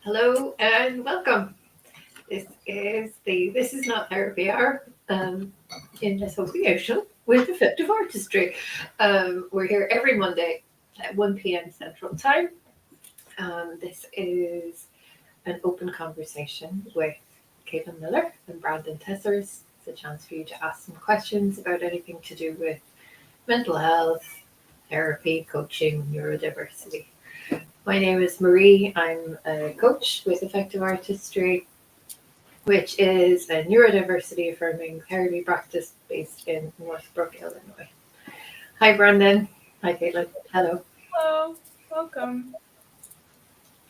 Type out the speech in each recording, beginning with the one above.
Hello and welcome. This is not therapy hour in association with effective artistry. We're here every Monday at 1 p.m. Central Time. This is an open conversation with Caitlin Miller and Brandon Tessers. It's a chance for you to ask some questions about anything to do with mental health, therapy, coaching, neurodiversity. My name is Marie. I'm a coach with Effective Artistry, which is a neurodiversity affirming therapy practice based in Northbrook, Illinois. Hi, Brendan. Hi, Caitlin. Hello. Hello, welcome.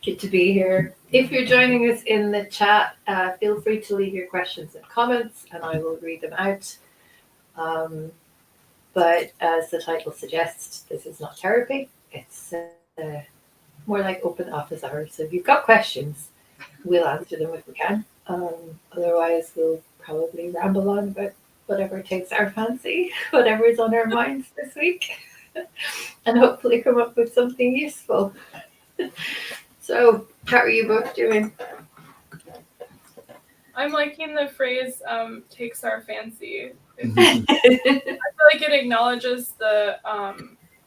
Good to be here. If you're joining us in the chat, feel free to leave your questions and comments, and I will read them out. But as the title suggests, this is not therapy. It's more like open office hours. So if you've got questions, we'll answer them if we can. Otherwise, we'll probably ramble on about whatever takes our fancy, whatever is on our minds this week, and hopefully come up with something useful. So, how are you both doing? I'm liking the phrase takes our fancy. I feel like it acknowledges the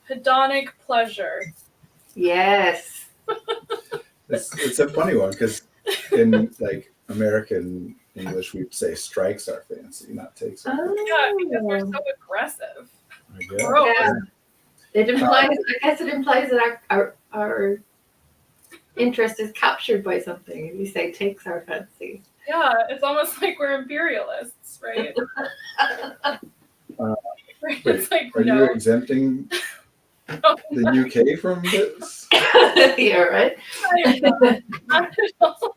hedonic pleasure. Yes. It's a funny one because in like American English we'd say strikes our fancy, not takes our fancy. Yeah, because we're so aggressive. I guess. Yeah. It implies, I guess it implies that our interest is captured by something. If you say takes our fancy. Yeah, it's almost like we're imperialists, right? It's like, Are no. you exempting the UK from this? Yeah, right. Not at all.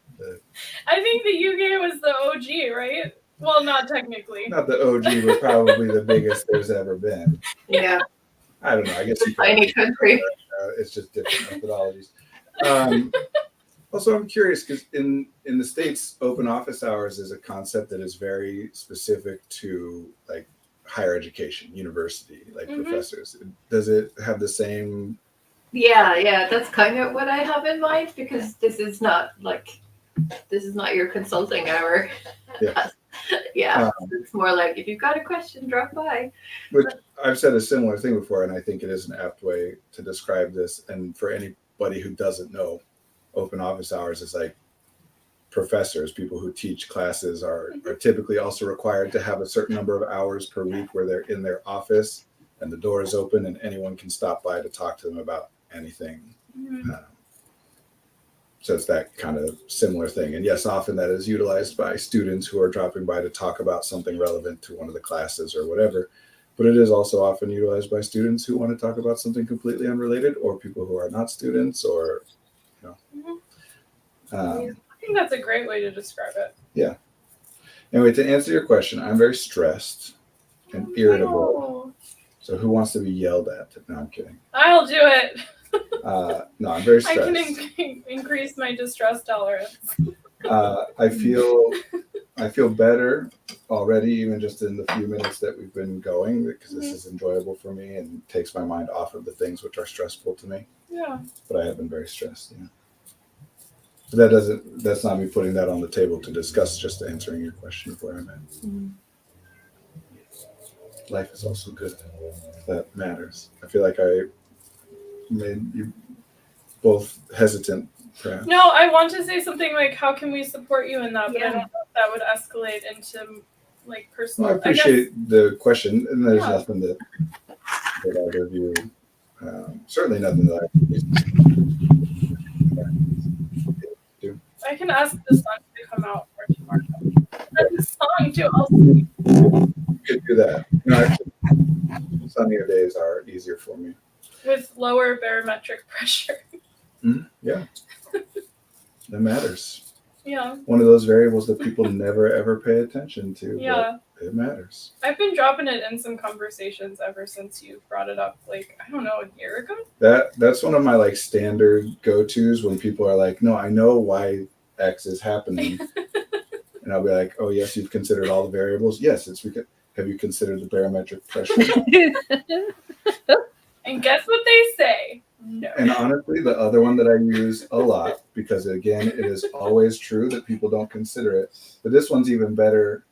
I think the UK was the OG, right? Well, not technically. Not the OG, but probably the biggest there's ever been. Yeah. I don't know. I guess you could. Tiny country. It's just different methodologies. Also, I'm curious because in the States, open office hours is a concept that is very specific to like higher education, university, like professors. Does it have the same? Yeah, that's kind of what I have in mind because this is not your consulting hour. Yeah. It's more like if you've got a question, drop by. Which I've said a similar thing before, and I think it is an apt way to describe this. And for anybody who doesn't know, open office hours is like professors, people who teach classes are typically also required to have a certain number of hours per week where they're in their office and the door is open and anyone can stop by to talk to them about anything. So it's that kind of similar thing. And yes, often that is utilized by students who are dropping by to talk about something relevant to one of the classes or whatever. But it is also often utilized by students who want to talk about something completely unrelated or people who are not students or, you know. I think that's a great way to describe it. Yeah. Anyway, to answer your question, I'm very stressed and irritable. So who wants to be yelled at? No, I'm kidding. I'll do it. No, I'm very stressed. I can increase my distress tolerance. I feel better already, even just in the few minutes that we've been going, because this is enjoyable for me and takes my mind off of the things which are stressful to me. Yeah. But I have been very stressed. Yeah. But that's not me putting that on the table to discuss, just answering your question of where I'm at. Life is also good. That matters. I feel like I made you both hesitant, perhaps. No, I want to say something like, how can we support you in that? But Yeah. I don't know if that would escalate into like personal. Well, I appreciate the question, and there's nothing that either of you, certainly nothing that I can ask the sun to come out for tomorrow. And the song too. Also. You could do that. No, actually, sunnier days are easier for me. With lower barometric pressure. Yeah, that matters. Yeah. One of those variables that people never ever pay attention to. Yeah. But it matters. I've been dropping it in some conversations ever since you brought it up, like, I don't know, a year ago? That's one of my like standard go-tos when people are like, no, I know why X is happening. And I'll be like, oh yes, you've considered all the variables? Yes, it's because have you considered the barometric pressure? And guess what they say? No. And honestly, the other one that I use a lot, because again, it is always true that people don't consider it, but this one's even better.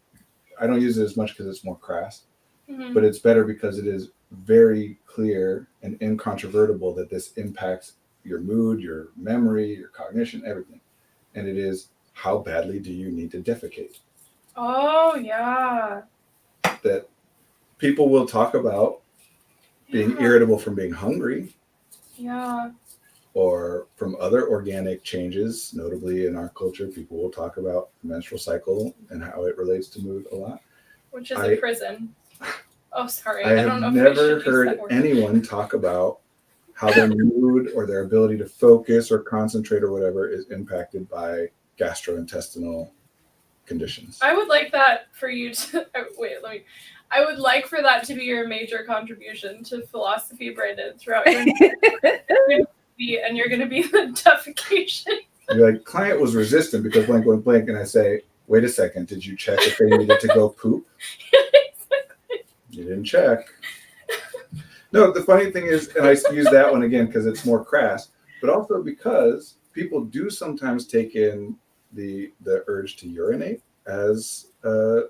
I don't use it as much because it's more crass, but it's better because it is very clear and incontrovertible that this impacts your mood, your memory, your cognition, everything. And it is, how badly do you need to defecate? Oh, yeah. That people will talk about being irritable from being hungry. Yeah. Or from other organic changes, notably in our culture, people will talk about the menstrual cycle and how it relates to mood a lot. Which is a prison. Oh, sorry. I don't know have if I never should use heard that word. anyone talk about how their mood or their ability to focus or concentrate or whatever is impacted by gastrointestinal conditions. I would like that for you to I would like for that to be your major contribution to philosophy, Brandon, throughout your and you're going to be the defecation. You're like, client was resistant because blank, blank, blank. And I say, wait a second, did you check if they needed to go poop? Exactly. You didn't check. No, the funny thing is, and I use that one again because it's more crass, but also because people do sometimes take in the urge to urinate as a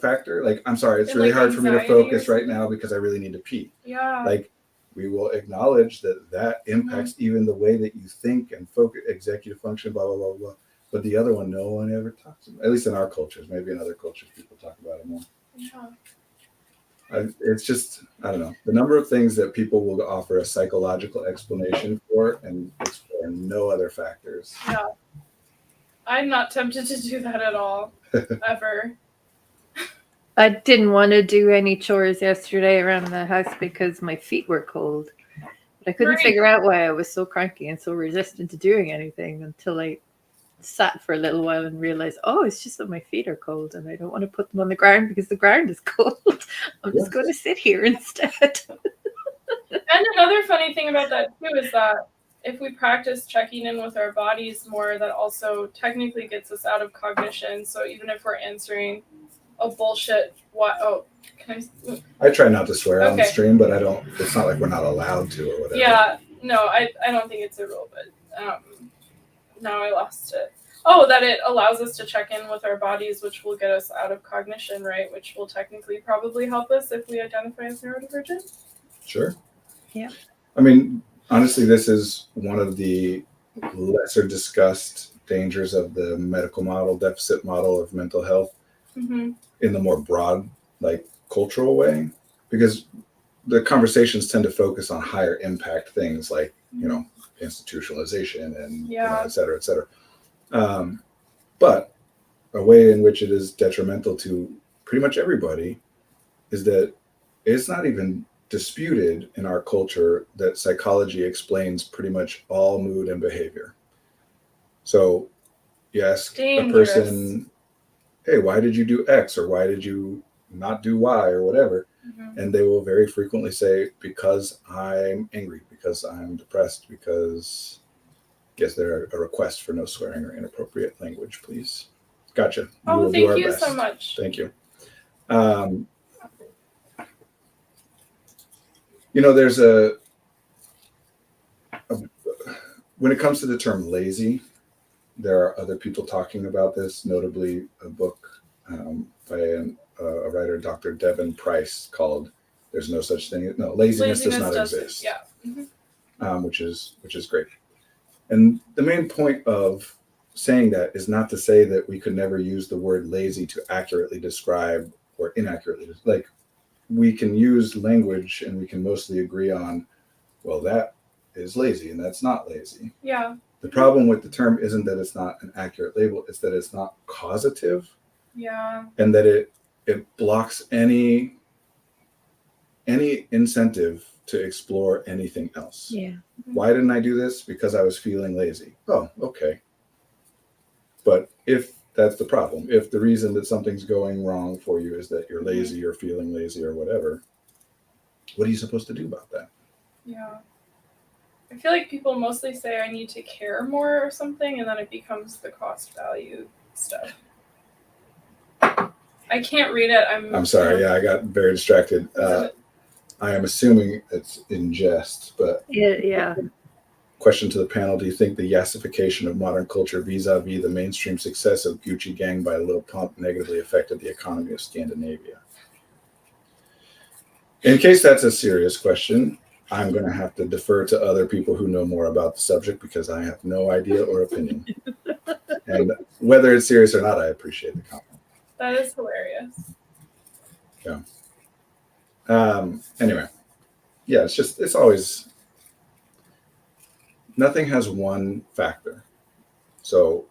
factor. Like, I'm sorry, it's really hard for me to focus right now because I really need to pee. Yeah. Like, we will acknowledge that impacts even the way that you think and focus, executive function, blah, blah, blah, blah. But the other one, no one ever talks about, at least in our cultures. Maybe in other cultures, people talk about it more. Yeah. It's just, I don't know, the number of things that people will offer a psychological explanation for and explore no other factors. Yeah. I'm not tempted to do that at all, ever. I didn't want to do any chores yesterday around the house because my feet were cold. But I couldn't figure out why I was so cranky and so resistant to doing anything until I sat for a little while and realized, oh, it's just that my feet are cold and I don't want to put them on the ground because the ground is cold. I'm just going to sit here instead. And another funny thing about that too is that if we practice checking in with our bodies more, that also technically gets us out of cognition. So even if we're answering a bullshit, I try not to swear on the stream, but I don't. It's not like we're not allowed to or whatever. Yeah, no, I don't think it's a rule, but now I lost it. Oh, that it allows us to check in with our bodies, which will get us out of cognition, right? Which will technically probably help us if we identify as neurodivergent. Sure. Yeah. I mean, honestly, this is one of the lesser discussed dangers of the medical model, deficit model of mental health in the more broad, like cultural way, because the conversations tend to focus on higher impact things like, institutionalization and et cetera, et cetera. But a way in which it is detrimental to pretty much everybody is that it's not even disputed in our culture that psychology explains pretty much all mood and behavior. So you ask a person, hey, why did you do X or why did you not do Y or whatever? And they will very frequently say, because I'm angry, because I'm depressed, because yes, there a request for no swearing or inappropriate language, please. Gotcha. Oh, thank you so much. Thank you. There's when it comes to the term lazy, there are other people talking about this, notably a book by a writer, Dr. Devin Price, called "There's No Such Thing." No, laziness does not exist. Yeah. Which is great. And the main point of saying that is not to say that we could never use the word lazy to accurately describe or inaccurately. Like, we can use language and we can mostly agree on, well, that is lazy and that's not lazy. Yeah. The problem with the term isn't that it's not an accurate label, it's that it's not causative. Yeah. And that it blocks any incentive to explore anything else. Yeah. Why didn't I do this? Because I was feeling lazy. Oh, okay. But if that's the problem, if the reason that something's going wrong for you is that you're lazy or feeling lazy or whatever, what are you supposed to do about that? Yeah. I feel like people mostly say I need to care more or something, and then it becomes the cost value stuff. I can't read it. I'm sorry. Yeah, I got very distracted. I am assuming it's in jest, but yeah. question to the panel: do you think the yassification of modern culture vis-a-vis the mainstream success of Gucci Gang by Lil Pump negatively affected the economy of Scandinavia? In case that's a serious question, I'm going to have to defer to other people who know more about the subject because I have no idea or opinion. And whether it's serious or not, I appreciate the comment. That is hilarious. Yeah. Anyway, yeah, it's always, nothing has one factor. So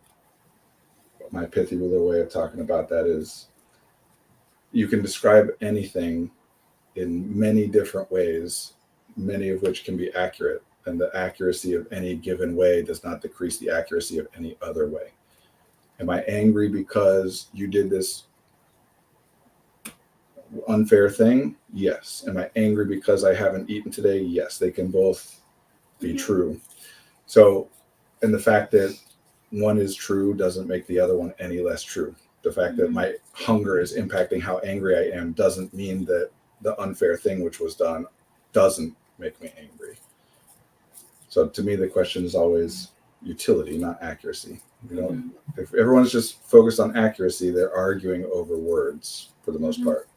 my pithy little way of talking about that is you can describe anything in many different ways, many of which can be accurate. And the accuracy of any given way does not decrease the accuracy of any other way. Am I angry because you did this unfair thing? Yes. Am I angry because I haven't eaten today? Yes. They can both be true. So, and the fact that one is true doesn't make the other one any less true. The fact that my hunger is impacting how angry I am doesn't mean that the unfair thing which was done doesn't make me angry. So to me, the question is always utility, not accuracy. You know, if everyone's just focused on accuracy, they're arguing over words for the most part.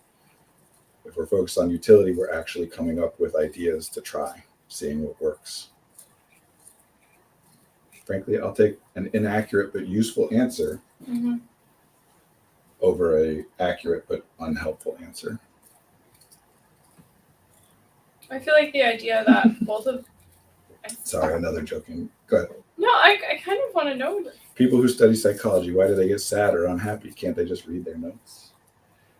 If we're focused on utility, we're actually coming up with ideas to try, seeing what works. Frankly, I'll take an inaccurate but useful answer over a accurate but unhelpful answer. I feel like the idea that both of... Sorry, another joking. Go ahead. No, I kind of want to know. People who study psychology, why do they get sad or unhappy? Can't they just read their notes?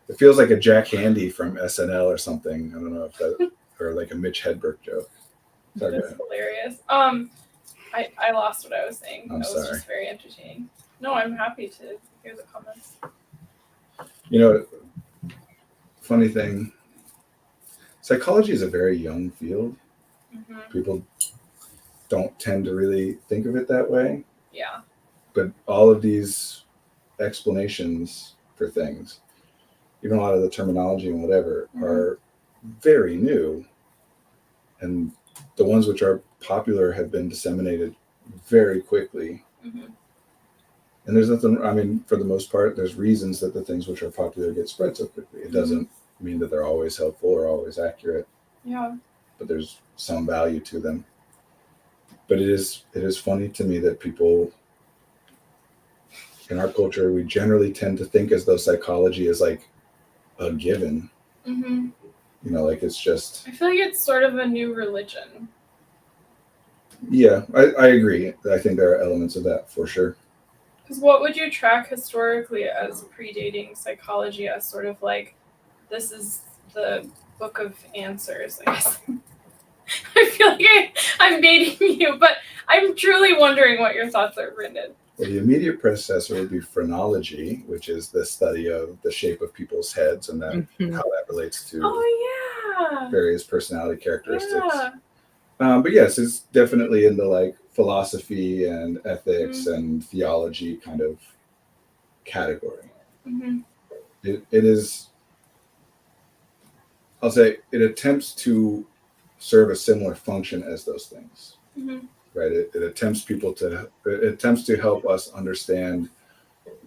It feels like a Jack Handy from SNL or something. I don't know if that, or like a Mitch Hedberg joke. Sorry, That's hilarious. I lost what I was saying. I'm that sorry. was just very entertaining. No, I'm happy to hear the comments. You know, funny thing, psychology is a very young field. People don't tend to really think of it that way. Yeah. But all of these explanations for things, even a lot of the terminology and whatever, are very new. And the ones which are popular have been disseminated very quickly. And there's nothing, I mean, for the most part, there's reasons that the things which are popular get spread so quickly. It doesn't mean that they're always helpful or always accurate. Yeah. But there's some value to them. But it is funny to me that people in our culture, we generally tend to think as though psychology is like a given. You know, like it's just... I feel like it's sort of a new religion. Yeah, I agree. I think there are elements of that for sure. Because what would you track historically as predating psychology as sort of like, this is the book of answers, I guess? I feel like I'm baiting you, but I'm truly wondering what your thoughts are written. Well, the immediate predecessor would be phrenology, which is the study of the shape of people's heads and that how that relates to various personality characteristics. But yes, it's definitely in the like philosophy and ethics and theology kind of category. It is, I'll say, it attempts to serve a similar function as those things. Right? It attempts to help us understand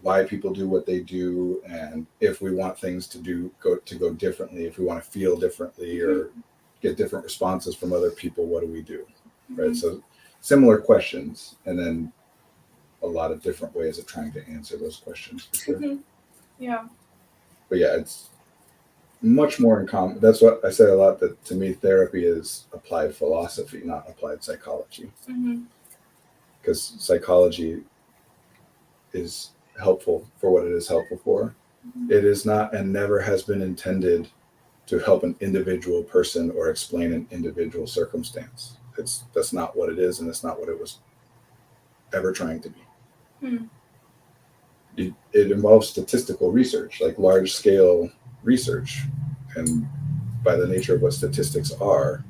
why people do what they do, and if we want things to go differently, if we want to feel differently or get different responses from other people, what do we do? Right? So similar questions, and then a lot of different ways of trying to answer those questions. For sure. Yeah. But yeah, it's much more in common. That's what I say a lot, that to me therapy is applied philosophy, not applied psychology. Because psychology is helpful for what it is helpful for. It is not and never has been intended to help an individual person or explain an individual circumstance. That's not what it is, and it's not what it was ever trying to be. It involves statistical research, like large scale research, and by the nature of what statistics are,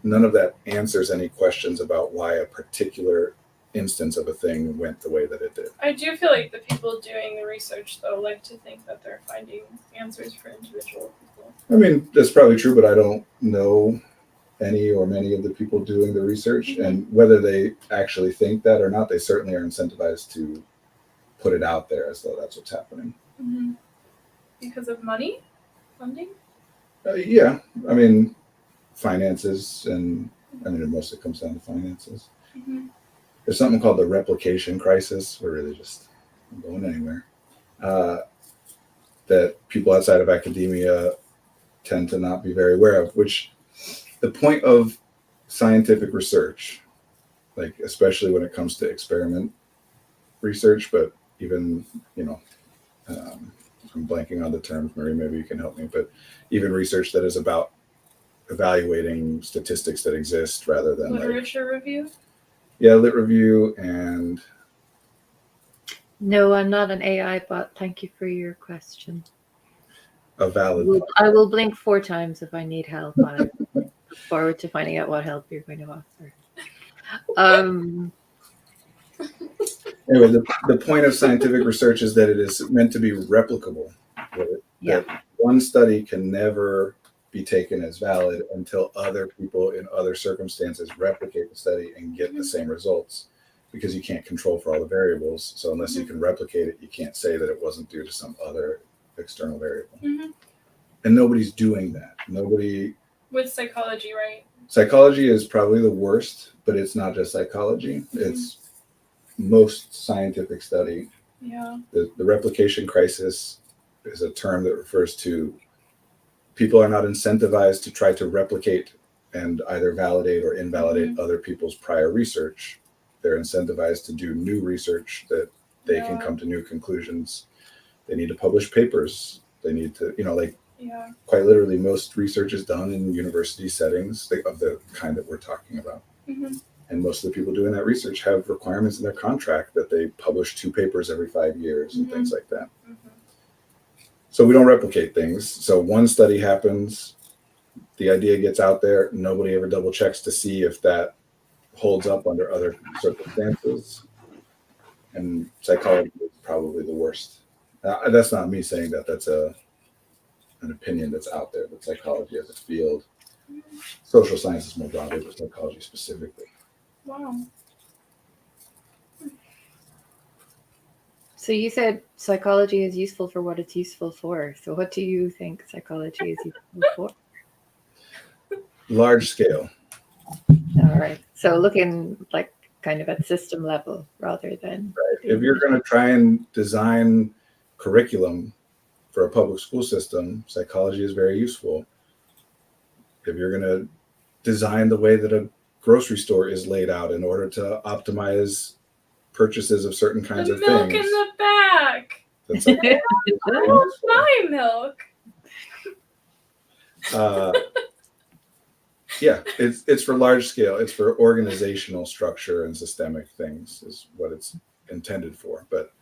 none of that answers any questions about why a particular instance of a thing went the way that it did. I do feel like the people doing the research, though, like to think that they're finding answers for individual people. I mean, that's probably true, but I don't know any or many of the people doing the research. And whether they actually think that or not, they certainly are incentivized to put it out there as though that's what's happening. Mm-hmm. Because of money? Funding? Yeah, I mean, finances, and I mean, it mostly comes down to finances. Mm-hmm. There's something called the replication crisis. We're really just going anywhere. That people outside of academia tend to not be very aware of, which the point of scientific research, like especially when it comes to experiment research, but even, I'm blanking on the terms, Marie, maybe you can help me, but even research that is about evaluating statistics that exist rather than literature review? Yeah, lit review and... No, I'm not an AI bot. Thank you for your question. A valid... I will blink 4 times if I need help. I look forward to finding out what help you're going to offer. Anyway, the point of scientific research is that it is meant to be replicable. Yeah. That one study can never be taken as valid until other people in other circumstances replicate the study and get the same results, because you can't control for all the variables. So unless you can replicate it, you can't say that it wasn't due to some other external variable. Mm-hmm. And nobody's doing that. Nobody... With psychology, right? Psychology is probably the worst, but it's not just psychology. It's most scientific study. Yeah. The replication crisis is a term that refers to people are not incentivized to try to replicate and either validate or invalidate other people's prior research. They're incentivized to do new research that they can come to new conclusions. They need to publish papers. They need to, quite literally, most research is done in university settings of the kind that we're talking about. Mm-hmm. And most of the people doing that research have requirements in their contract that they publish 2 papers every 5 years and things like that. Mm-hmm. So we don't replicate things. So one study happens, the idea gets out there, nobody ever double checks to see if that holds up under other circumstances. And psychology is probably the worst. That's not me saying that. That's an opinion that's out there, that psychology as a field, social sciences more broadly, but psychology specifically. Wow. So you said psychology is useful for what it's useful for. So what do you think psychology is useful for? Large scale. All right. So looking like kind of at system level rather than... Right. If you're going to try and design curriculum for a public school system, psychology is very useful. If you're going to design the way that a grocery store is laid out in order to optimize purchases of certain kinds of milk things. In the back. That's like, I don't buy milk. Yeah, it's for large scale. It's for organizational structure and systemic things is what it's intended for. But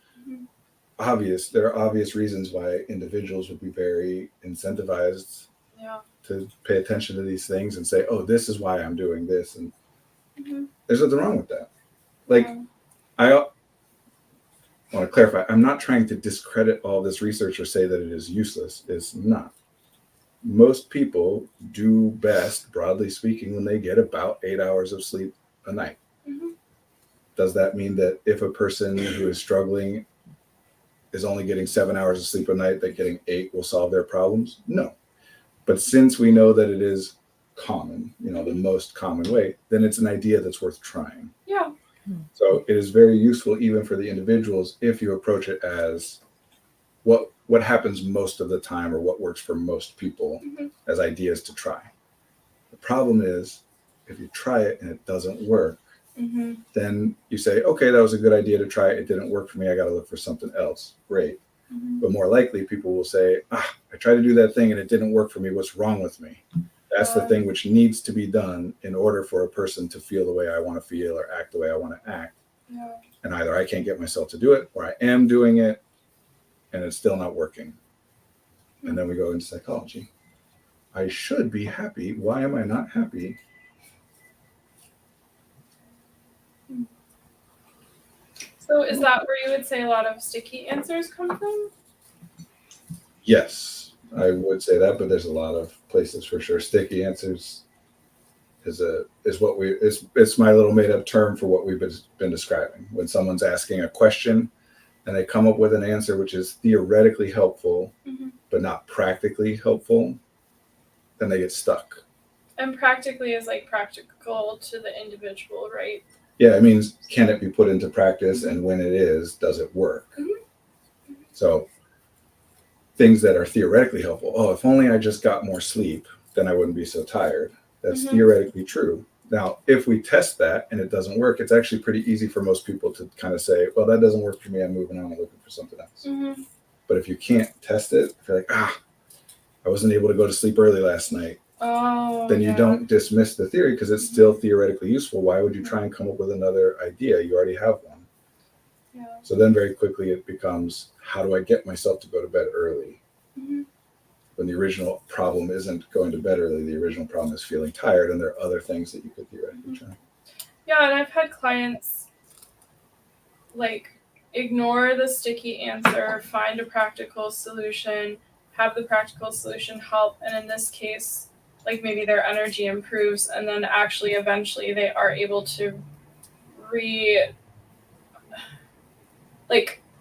there are obvious reasons why individuals would be very incentivized to pay attention to these things and say, oh, this is why I'm doing this. And there's nothing wrong with that. I want to clarify, I'm not trying to discredit all this research or say that it is useless. It's not. Most people do best, broadly speaking, when they get about 8 hours of sleep a night. Does that mean that if a person who is struggling is only getting 7 hours of sleep a night, that getting 8 will solve their problems? No. But since we know that it is common, the most common way, then it's an idea that's worth trying. Yeah. So it is very useful even for the individuals if you approach it as what happens most of the time or what works for most people as ideas to try. The problem is if you try it and it doesn't work, then you say, okay, that was a good idea to try it. It didn't work for me. I got to look for something else. Great. But more likely people will say, I tried to do that thing and it didn't work for me. What's wrong with me? That's the thing which needs to be done in order for a person to feel the way I want to feel or act the way I want to act. Yeah. And either I can't get myself to do it or I am doing it and it's still not working. And then we go into psychology. I should be happy. Why am I not happy? So is that where you would say a lot of sticky answers come from? Yes, I would say that, but there's a lot of places for sure. Sticky answers. it's my little made up term for what we've been describing. When someone's asking a question and they come up with an answer which is theoretically helpful but not practically helpful, then they get stuck. And practically is like practical to the individual, right? Yeah, it means can it be put into practice, and when it is, does it work? So things that are theoretically helpful. Oh, if only I just got more sleep, then I wouldn't be so tired. That's theoretically true. Now, if we test that and it doesn't work, it's actually pretty easy for most people to kind of say, well, that doesn't work for me. I'm moving on and looking for something else. But if you can't test it, if you're like, I wasn't able to go to sleep early last night, then you don't dismiss the theory because it's still theoretically useful. Why would you try and come up with another idea? You already have one. Yeah. So then very quickly it becomes, how do I get myself to go to bed early? When the original problem isn't going to bed early, the original problem is feeling tired, and there are other things that you could theoretically try. Yeah, and I've had clients like ignore the sticky answer, find a practical solution, have the practical solution help, and in this case, like maybe their energy improves, and then actually eventually they are able to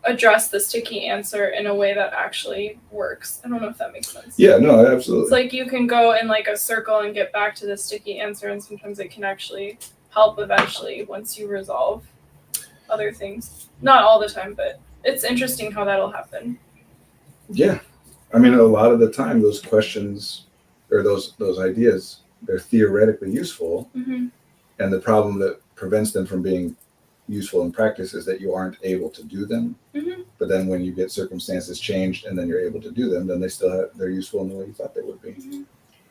address the sticky answer in a way that actually works. I don't know if that makes sense. Yeah, no, absolutely. It's like you can go in like a circle and get back to the sticky answer, and sometimes it can actually help eventually once you resolve other things. Not all the time, but it's interesting how that'll happen. Yeah. I mean, a lot of the time those questions or those ideas, they're theoretically useful. And the problem that prevents them from being useful in practice is that you aren't able to do them. But then when you get circumstances changed and then you're able to do them, then they're useful in the way you thought they would be.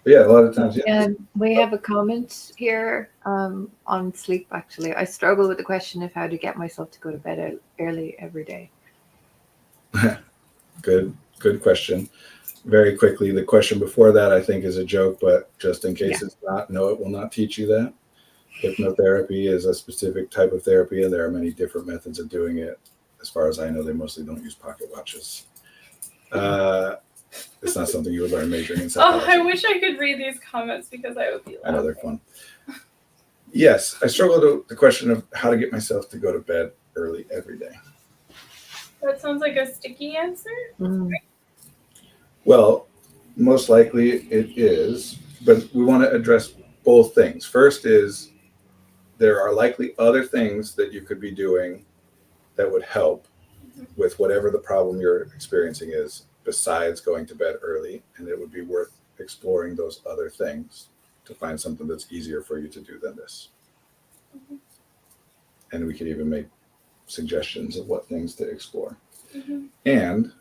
But yeah, a lot of times, And we have a comment here on sleep, actually. I struggle with the question of how to get myself to go to bed early every day. Good question. Very quickly, the question before that I think is a joke, but just in case it's not, no, it will not teach you that. Hypnotherapy is a specific type of therapy, and there are many different methods of doing it. As far as I know, they mostly don't use pocket watches. It's not something you would learn majoring in psychology. I wish I could read these comments because I would be laughing. I know they're fun. Yes, I struggle with the question of how to get myself to go to bed early every day. That sounds like a sticky answer. Well, most likely it is, but we want to address both things. First is there are likely other things that you could be doing that would help with whatever the problem you're experiencing is besides going to bed early, and it would be worth exploring those other things to find something that's easier for you to do than this. And we could even make suggestions of what things to explore. And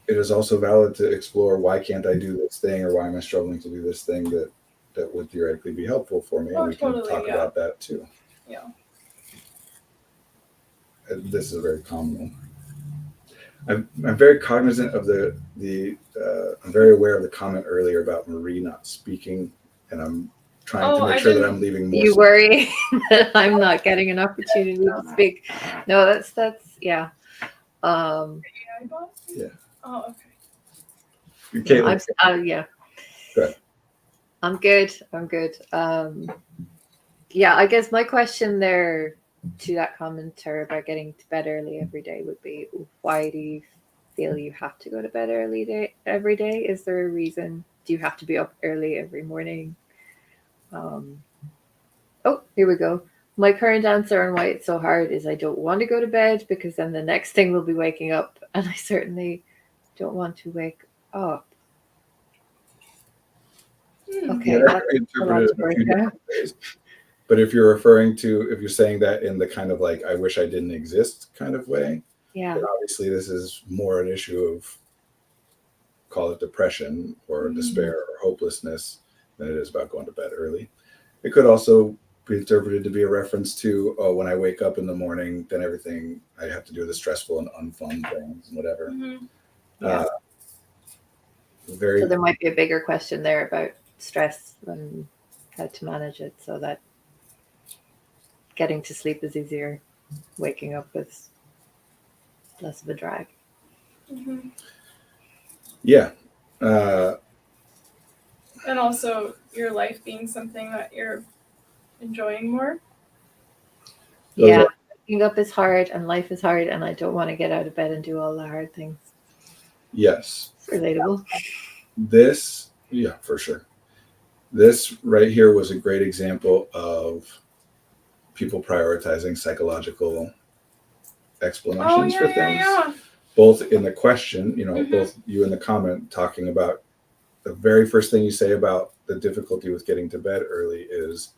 it is also valid to explore, why can't I do this thing, or why am I struggling to do this thing that would theoretically be helpful for me? And we can talk about that too. Yeah. This is a very common one. I'm very cognizant of I'm very aware of the comment earlier about Marie not speaking, and I'm trying to make sure that I'm leaving more. You worry that I'm not getting an opportunity to speak. No, that's yeah. Yeah. Oh, okay. Caitlin. Yeah. Good. I'm good. Yeah, I guess my question there to that commenter about getting to bed early every day would be, why do you feel you have to go to bed early every day? Is there a reason? Do you have to be up early every morning? Here we go. My current answer on why it's so hard is I don't want to go to bed, because then the next thing will be waking up, and I certainly don't want to wake up. Okay, yeah, that's interpreted in a few different ways. But if you're saying that in the kind of like, I wish I didn't exist kind of way, then obviously this is more an issue of, call it depression or despair or hopelessness, than it is about going to bed early. It could also be interpreted to be a reference to, when I wake up in the morning, then everything I have to do the stressful and unfun things and whatever. So there might be a bigger question there about stress and how to manage it, so that getting to sleep is easier, waking up is less of a drag. Yeah. And also your life being something that you're enjoying more. Those Yeah, are- waking up is hard and life is hard, and I don't want to get out of bed and do all the hard things. Yes. It's relatable. This, yeah, for sure. This right here was a great example of people prioritizing psychological explanations for things. Both in the question, both you and the comment talking about the very first thing you say about the difficulty with getting to bed early is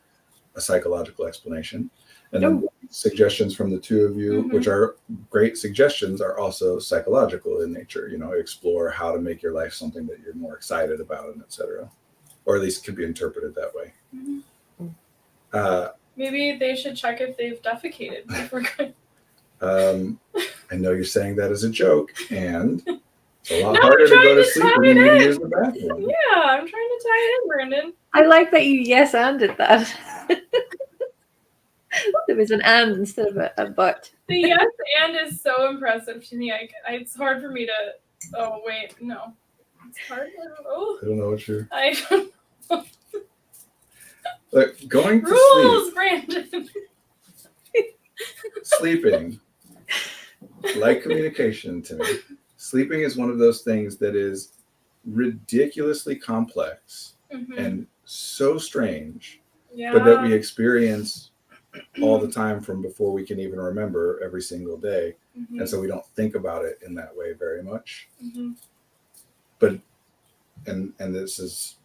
a psychological explanation. And then suggestions from the two of you, which are great suggestions, are also psychological in nature. Explore how to make your life something that you're more excited about, and etc. Or at least can be interpreted that way. Maybe they should check if they've defecated before going. I know you're saying that as a joke, and it's a lot No, harder I'm to go trying to to sleep tie when you it need to in. use the bathroom. Yeah, I'm trying to tie it in, Brandon. I like that you yes-anded that. There was an and instead of a but. The yes and is so impressive to me. It's hard for me to. Oh wait, no, it's hard. I don't know what you're. I don't. Look, going to Rules, sleep, Brandon. sleeping, like communication to me, sleeping is one of those things that is ridiculously complex and so strange, but that we experience all the time from before we can even remember every single day. And so we don't think about it in that way very much. But, and this is,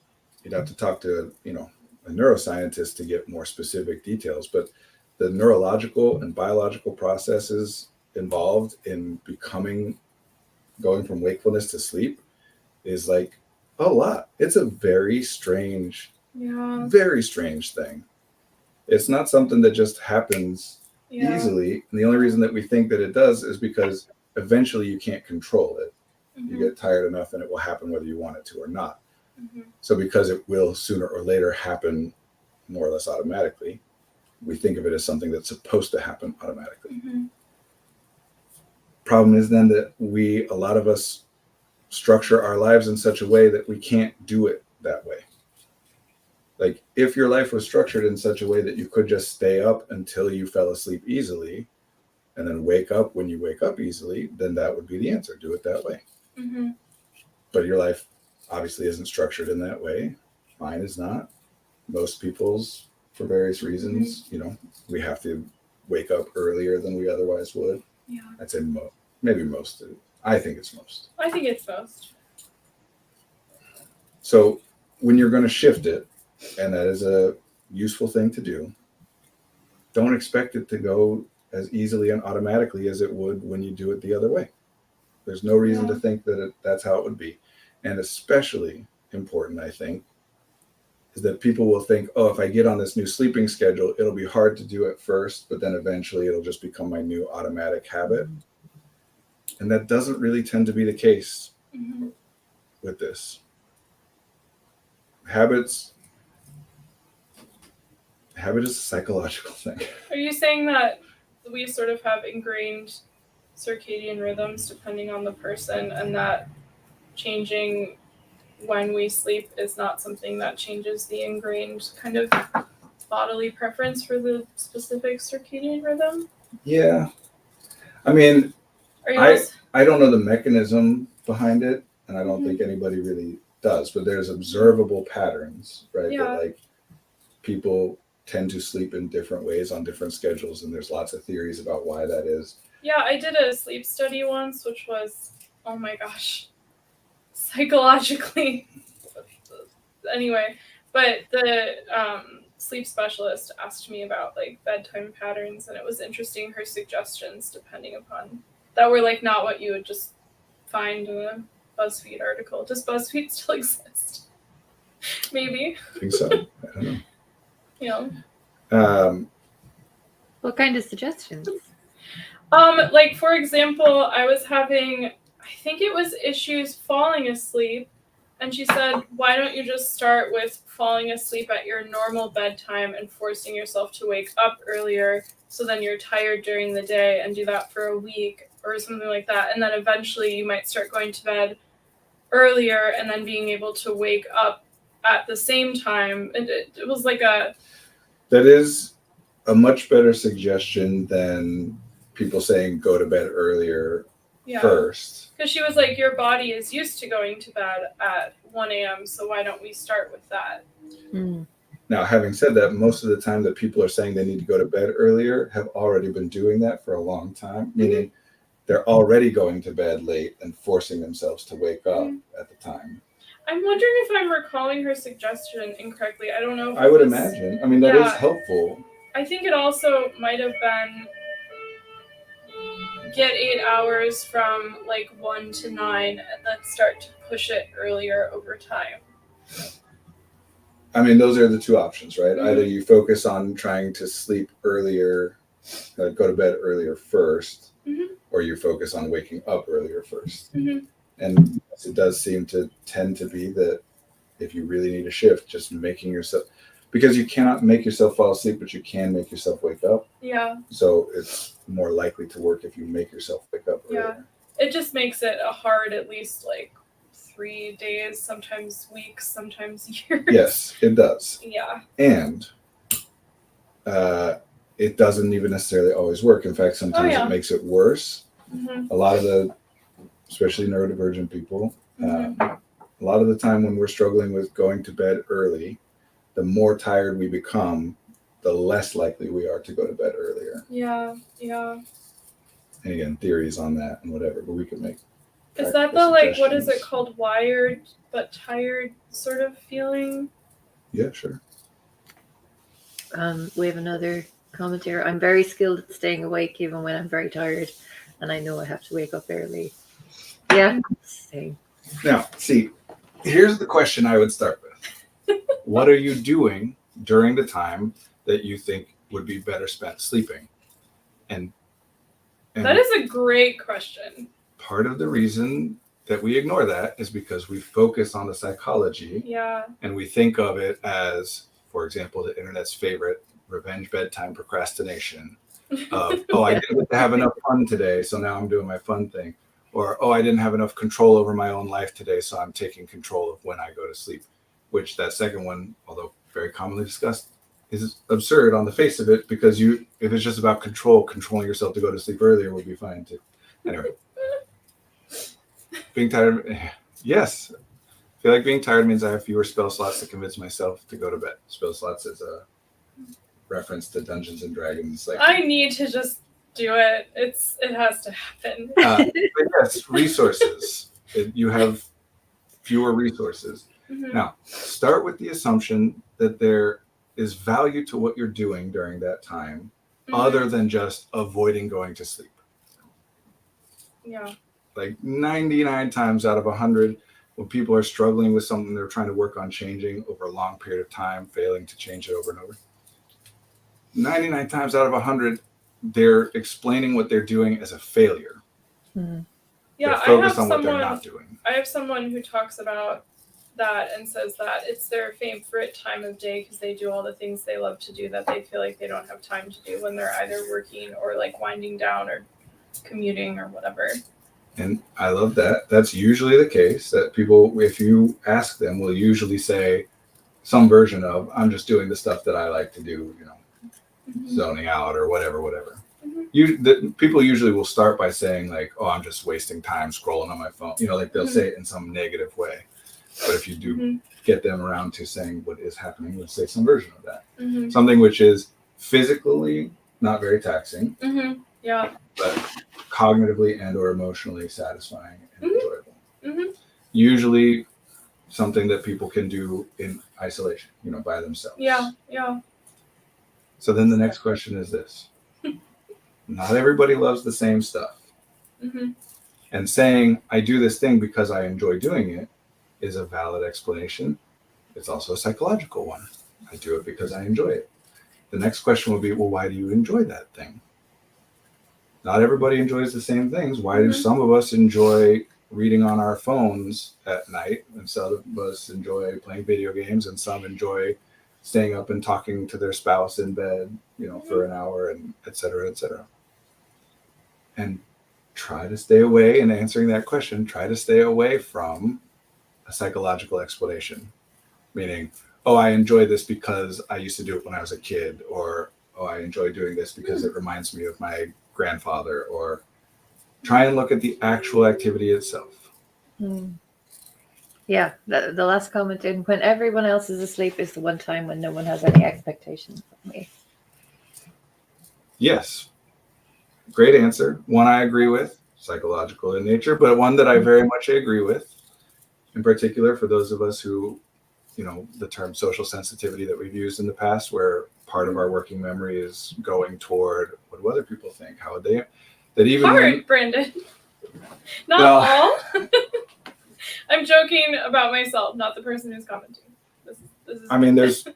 you'd have to talk to, a neuroscientist to get more specific details, but the neurological and biological processes involved in going from wakefulness to sleep is like a lot. It's a very strange thing. It's not something that just happens easily. And the only reason that we think that it does is because eventually you can't control it. You get tired enough and it will happen whether you want it to or not. So because it will sooner or later happen more or less automatically, we think of it as something that's supposed to happen automatically. Problem is then that a lot of us structure our lives in such a way that we can't do it that way. Like if your life was structured in such a way that you could just stay up until you fell asleep easily and then wake up when you wake up easily, then that would be the answer. Do it that way. But your life obviously isn't structured in that way. Mine is not. Most people's, for various reasons, we have to wake up earlier than we otherwise would. Yeah. I'd say maybe most. I think it's most. I think it's most. So when you're going to shift it, and that is a useful thing to do, don't expect it to go as easily and automatically as it would when you do it the other way. There's no reason to think that that's how it would be. And especially important, I think, is that people will think, oh, if I get on this new sleeping schedule, it'll be hard to do at first, but then eventually it'll just become my new automatic habit. And that doesn't really tend to be the case with this. Habit is a psychological thing. Are you saying that we sort of have ingrained circadian rhythms depending on the person, and that changing when we sleep is not something that changes the ingrained kind of bodily preference for the specific circadian rhythm? Yeah. I mean, I don't know the mechanism behind it, and I don't think anybody really does, but there's observable patterns, right? Yeah. That like people tend to sleep in different ways on different schedules, and there's lots of theories about why that is. Yeah, I did a sleep study once, which was, oh my gosh, psychologically. Anyway, but the sleep specialist asked me about like bedtime patterns, and it was interesting, her suggestions depending upon that were like not what you would just find in a BuzzFeed article. Does BuzzFeed still exist? Maybe. I think so. I don't know. What kind of suggestions? Like for example, I was having, I think it was issues falling asleep, and she said, why don't you just start with falling asleep at your normal bedtime and forcing yourself to wake up earlier, so then you're tired during the day, and do that for a week or something like that, and then eventually you might start going to bed earlier and then being able to wake up at the same time. It was like a That is a much better suggestion than people saying go to bed earlier first. Because she was like, your body is used to going to bed at 1 a.m., so why don't we start with that? Now, having said that, most of the time that people are saying they need to go to bed earlier have already been doing that for a long time, meaning they're already going to bed late and forcing themselves to wake up at the time. I'm wondering if I'm recalling her suggestion incorrectly. I don't know. I would imagine. I mean, that is helpful. I think it also might have been get 8 hours from like 1 to 9 and then start to push it earlier over time. I mean, those are the two options, right? Either you focus on trying to sleep earlier, go to bed earlier first, or you focus on waking up earlier first. And it does seem to tend to be that if you really need a shift, just making yourself, because you cannot make yourself fall asleep, but you can make yourself wake up. Yeah. So it's more likely to work if you make yourself wake up earlier. Yeah. It just makes it a hard, at least like 3 days, sometimes weeks, sometimes years. Yes, it does. Yeah. And it doesn't even necessarily always work. In fact, sometimes it makes it worse. A lot of the, especially neurodivergent people, a lot of the time when we're struggling with going to bed early, the more tired we become, the less likely we are to go to bed earlier. Yeah, yeah. And again, theories on that and whatever, but we can make. Is that the, like, what is it called, wired but tired sort of feeling? Yeah, sure. We have another commentator. I'm very skilled at staying awake even when I'm very tired, and I know I have to wake up early. Yeah, same. Now, see, here's the question I would start with. What are you doing during the time that you think would be better spent sleeping? And that is a great question. Part of the reason that we ignore that is because we focus on the psychology. Yeah. And we think of it as, for example, the internet's favorite revenge bedtime procrastination of, oh, I didn't get to have enough fun today, so now I'm doing my fun thing. Or, oh, I didn't have enough control over my own life today, so I'm taking control of when I go to sleep. Which that second one, although very commonly discussed, is absurd on the face of it, because if it's just about controlling yourself to go to sleep earlier would be fine too. Anyway. Being tired, yes. I feel like being tired means I have fewer spell slots to convince myself to go to bed. Spell slots is a reference to Dungeons and Dragons. Like, I need to just do it. It has to happen. But yes, resources. You have fewer resources. Now, start with the assumption that there is value to what you're doing during that time, other than just avoiding going to sleep. Yeah. Like 99 times out of 100, when people are struggling with something they're trying to work on changing over a long period of time, failing to change it over and over, 99 times out of 100, they're explaining what they're doing as a failure. Yeah, they're focused on what they're not doing. I have someone who talks about that and says that it's their favorite time of day because they do all the things they love to do that they feel like they don't have time to do when they're either working or like winding down or commuting or whatever. And I love that. That's usually the case, that people, if you ask them, will usually say some version of, I'm just doing the stuff that I like to do, zoning out or whatever. People usually will start by saying like, oh, I'm just wasting time scrolling on my phone. Like they'll say it in some negative way. But if you do get them around to saying what is happening, let's say some version of that. Something which is physically not very taxing. Yeah. But cognitively and or emotionally satisfying and enjoyable. Usually something that people can do in isolation, by themselves. Yeah. So then the next question is this. Not everybody loves the same stuff. And saying, I do this thing because I enjoy doing it is a valid explanation. It's also a psychological one. I do it because I enjoy it. The next question will be, well, why do you enjoy that thing? Not everybody enjoys the same things. Why do some of us enjoy reading on our phones at night, and some of us enjoy playing video games, and some enjoy staying up and talking to their spouse in bed, for an hour, and et cetera, et cetera. And try to stay away, in answering that question, try to stay away from a psychological explanation. meaning, oh, I enjoy this because I used to do it when I was a kid, or oh, I enjoy doing this because it reminds me of my grandfather, or try and look at the actual activity itself. Yeah, the last comment in when everyone else is asleep is the one time when no one has any expectations of me. Yes. Great answer. One I agree with, psychological in nature, but one that I very much agree with. In particular, for those of us who, the term social sensitivity that we've used in the past, where part of our working memory is going toward what do other people think? How would they? That even Hard, Brandon. Not all. I'm joking about myself, not the person who's commenting. This is I mean, there's.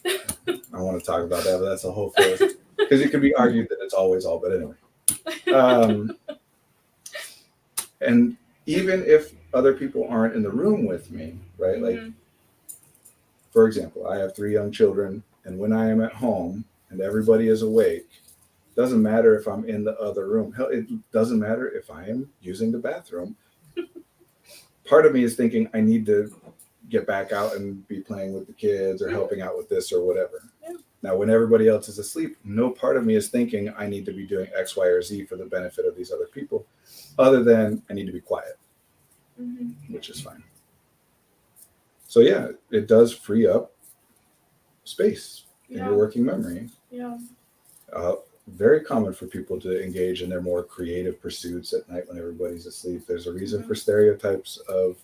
I want to talk about that, but that's a whole field. Because it could be argued that it's always all, but anyway. And even if other people aren't in the room with me, right? Like, for example, I have 3 young children, and when I am at home and everybody is awake, it doesn't matter if I'm in the other room. Hell, it doesn't matter if I am using the bathroom. Part of me is thinking I need to get back out and be playing with the kids or helping out with this or whatever. Yeah. Now, when everybody else is asleep, no part of me is thinking I need to be doing X, Y, or Z for the benefit of these other people, other than I need to be quiet, which is fine. So yeah, it does free up space in your working memory. Yeah. Very common for people to engage in their more creative pursuits at night when everybody's asleep. There's a reason for stereotypes of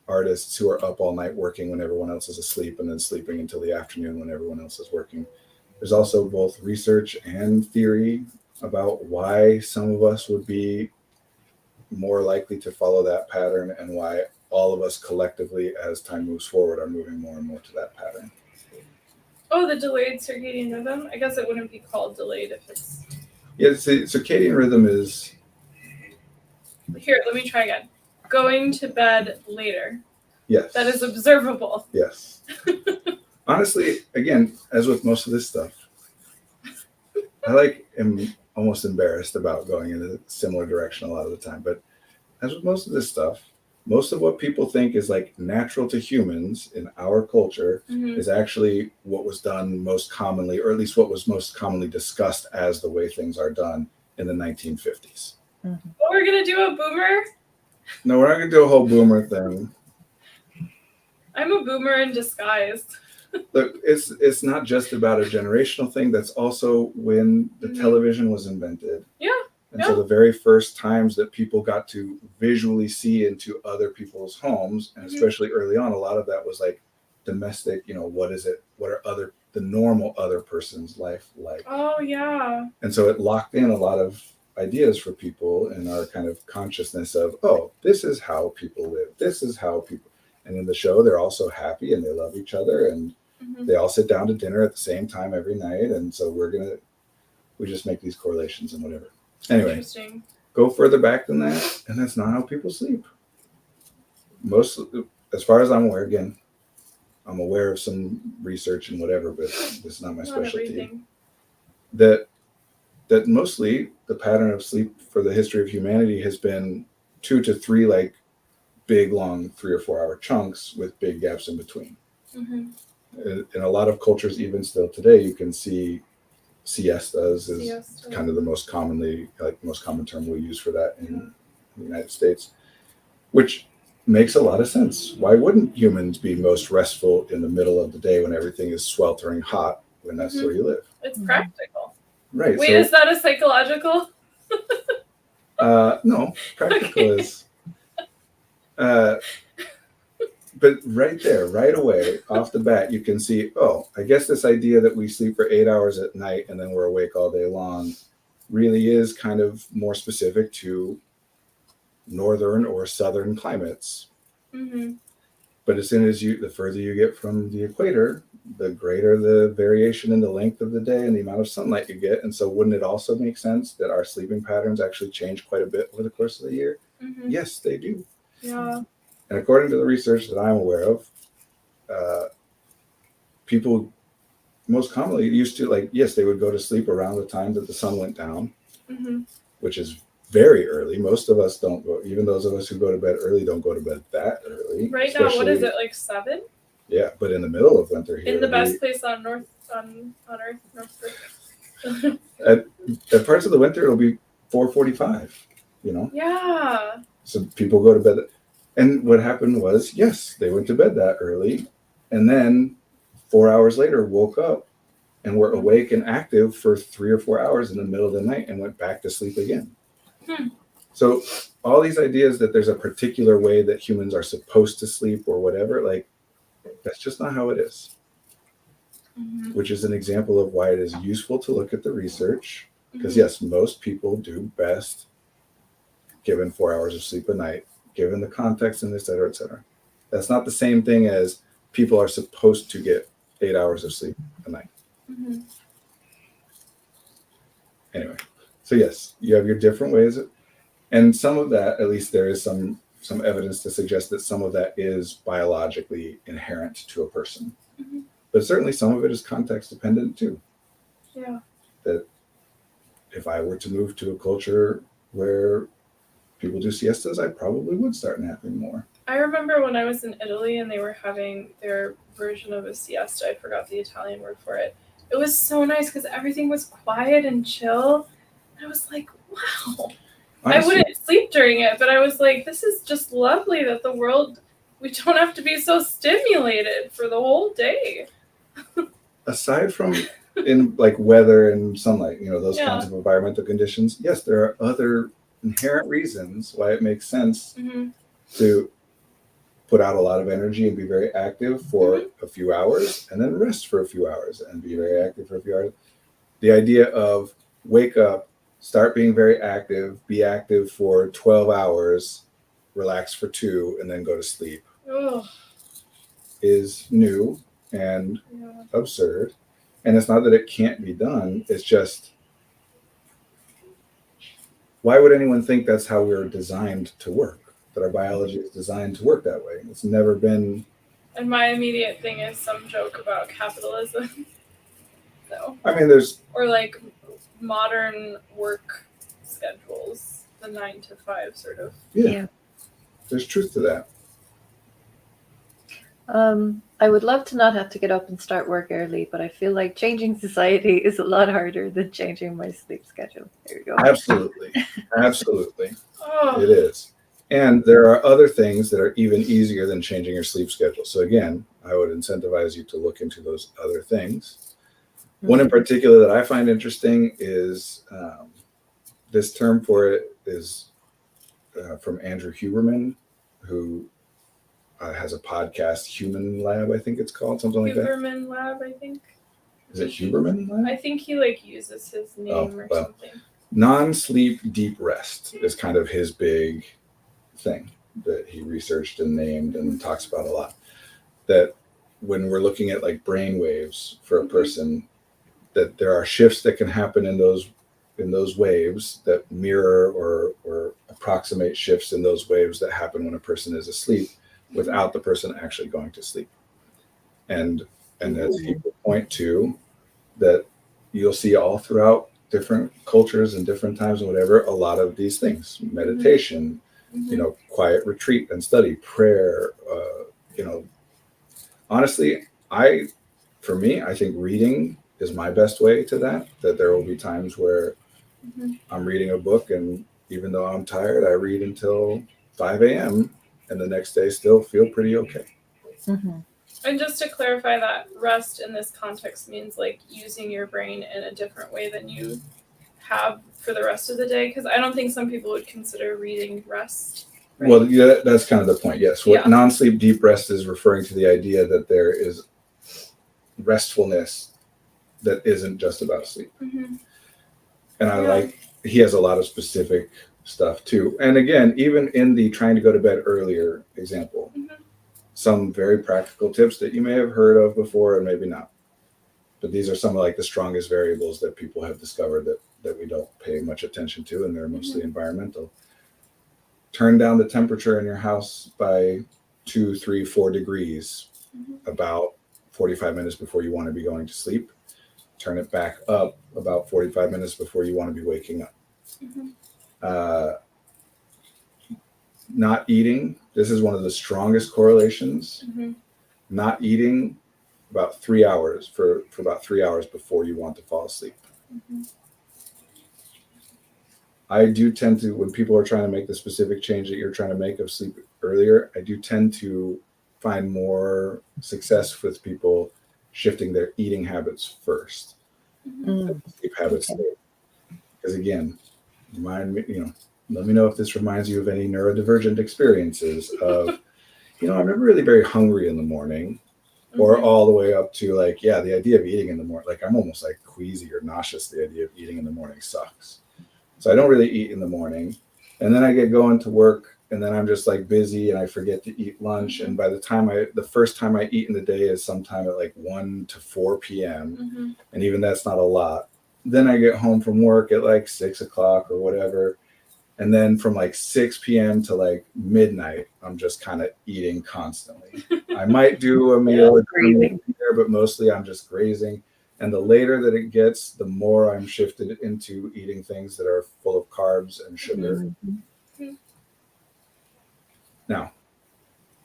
artists who are up all night working when everyone else is asleep and then sleeping until the afternoon when everyone else is working. There's also both research and theory about why some of us would be more likely to follow that pattern and why all of us collectively, as time moves forward, are moving more and more to that pattern. Oh, the delayed circadian rhythm? I guess it wouldn't be called delayed if it's... Yeah, see, circadian rhythm is... Here, let me try again. Going to bed later. Yes. That is observable. Yes. Honestly, again, as with most of this stuff, I am almost embarrassed about going in a similar direction a lot of the time. But as with most of this stuff, most of what people think is like natural to humans in our culture is actually what was done most commonly, or at least what was most commonly discussed as the way things are done in the 1950s. Oh, we're going to do a boomer? No, we're not going to do a whole boomer thing. I'm a boomer in disguise. Look, it's not just about a generational thing. That's also when the television was invented. Yeah. And so the very first times that people got to visually see into other people's homes, and especially early on, a lot of that was like domestic, what is it? What are the normal other person's life like? Oh, yeah. And so it locked in a lot of ideas for people in our kind of consciousness of, oh, this is how people live. This is how people, and in the show, they're also happy and they love each other and they all sit down to dinner at the same time every night. And so we just make these correlations and whatever. Anyway, go further back than that, and that's not how people sleep. Most, as far as I'm aware, again, I'm aware of some research and whatever, but this is not my specialty. That mostly the pattern of sleep for the history of humanity has been 2 to 3 like big, long 3 or 4 hour chunks with big gaps in between. In a lot of cultures, even still today, you can see siestas is kind of the most common term we use for that in the United States, which makes a lot of sense. Why wouldn't humans be most restful in the middle of the day when everything is sweltering hot when that's where you live? It's practical. Right. Wait, is that a psychological? No, practical is. But right there, right away, off the bat, you can see, oh, I guess this idea that we sleep for 8 hours at night and then we're awake all day long really is kind of more specific to northern or southern climates. But as soon as the further you get from the equator, the greater the variation in the length of the day and the amount of sunlight you get. And so wouldn't it also make sense that our sleeping patterns actually change quite a bit over the course of the year? Yes, they do. Yeah. And according to the research that I'm aware of, people most commonly used to, yes, they would go to sleep around the time that the sun went down, which is very early. Most of us don't go, even those of us who go to bed early don't go to bed that early. Right now, what is it, like 7? Yeah, but in the middle of winter here, In the best place on Earth, North Earth. at parts of the winter, it'll be 4:45. You know, Yeah. so people go to bed. And what happened was, yes, they went to bed that early, and then 4 hours later woke up and were awake and active for 3 or 4 hours in the middle of the night and went back to sleep again. So all these ideas that there's a particular way that humans are supposed to sleep or whatever, like that's just not how it is. Which is an example of why it is useful to look at the research. Because yes, most people do best given 4 hours of sleep a night, given the context and et cetera, et cetera. That's not the same thing as people are supposed to get 8 hours of sleep a night. Anyway, so yes, you have your different ways, and some of that, at least there is some evidence to suggest that some of that is biologically inherent to a person. But certainly some of it is context dependent too. Yeah. That if I were to move to a culture where people do siestas, I probably would start napping more. I remember when I was in Italy and they were having their version of a siesta. I forgot the Italian word for it. It was so nice because everything was quiet and chill. I was like, wow. I wouldn't sleep during it, but I was like, this is just lovely that the world, we don't have to be so stimulated for the whole day. Aside from in like weather and sunlight, those kinds of environmental conditions, yes, there are other inherent reasons why it makes sense to put out a lot of energy and be very active for a few hours and then rest for a few hours and be very active for a few hours. The idea of wake up, start being very active, be active for 12 hours, relax for 2, and then go to sleep is new and absurd. And it's not that it can't be done. It's just, why would anyone think that's how we're designed to work? That our biology is designed to work that way? It's never been. And my immediate thing is some joke about capitalism. So. I mean, there's. Or like modern work schedules, the 9 to 5 sort of. Yeah. There's truth to that. I would love to not have to get up and start work early, but I feel like changing society is a lot harder than changing my sleep schedule. There you go. Absolutely. It is. And there are other things that are even easier than changing your sleep schedule. So again, I would incentivize you to look into those other things. One in particular that I find interesting is this term for it is from Andrew Huberman, who has a podcast, Human Lab, I think it's called, something like that. Huberman Lab, I think. Is it Huberman Lab? I think he uses his name or something. Non-sleep deep rest is kind of his big thing that he researched and named and talks about a lot. That when we're looking at like brain waves for a person, that there are shifts that can happen in those waves that mirror or approximate shifts in those waves that happen when a person is asleep without the person actually going to sleep. And as he would point to, that you'll see all throughout different cultures and different times and whatever, a lot of these things, meditation, quiet retreat and study, prayer, honestly, I think reading is my best way to that there will be times where I'm reading a book and even though I'm tired, I read until 5 a.m. and the next day still feel pretty okay. And just to clarify that, rest in this context means like using your brain in a different way than you have for the rest of the day, because I don't think some people would consider reading rest. Right? Well, yeah, that's kind of the point. Yes, what non-sleep deep rest is referring to the idea that there is restfulness that isn't just about sleep. And he has a lot of specific stuff too. And again, even in the trying to go to bed earlier example, some very practical tips that you may have heard of before and maybe not. But these are some of like the strongest variables that people have discovered that we don't pay much attention to, and they're mostly environmental. Turn down the temperature in your house by 2, 3, 4 degrees about 45 minutes before you want to be going to sleep. Turn it back up about 45 minutes before you want to be waking up. Not eating. This is one of the strongest correlations. not eating about 3 hours for about 3 hours before you want to fall asleep. Mhm. I do tend to, when people are trying to make the specific change that you're trying to make of sleep earlier, I do tend to find more success with people shifting their eating habits first, Mm. sleep habits Okay. later. Because again, remind me, let me know if this reminds you of any neurodivergent experiences of, I'm never really very hungry in the morning, or Mhm. all the way up to like, yeah, the idea of eating in the morning, like I'm almost like queasy or nauseous. The idea of eating in the morning sucks. So I don't really eat in the morning. And then I get going to work and then I'm just like busy and I forget to eat lunch. And by the first time I eat in the day is sometime at like 1 to 4 p.m. Mhm. And even that's not a lot. Then I get home from work at like 6 o'clock or whatever. And then from like 6 p.m. to like midnight, I'm just kind of eating constantly. I might do a meal or Grazing. there, but mostly I'm just grazing. And the later that it gets, the more I'm shifted into eating things that are full of carbs and sugar. Mhm. Now,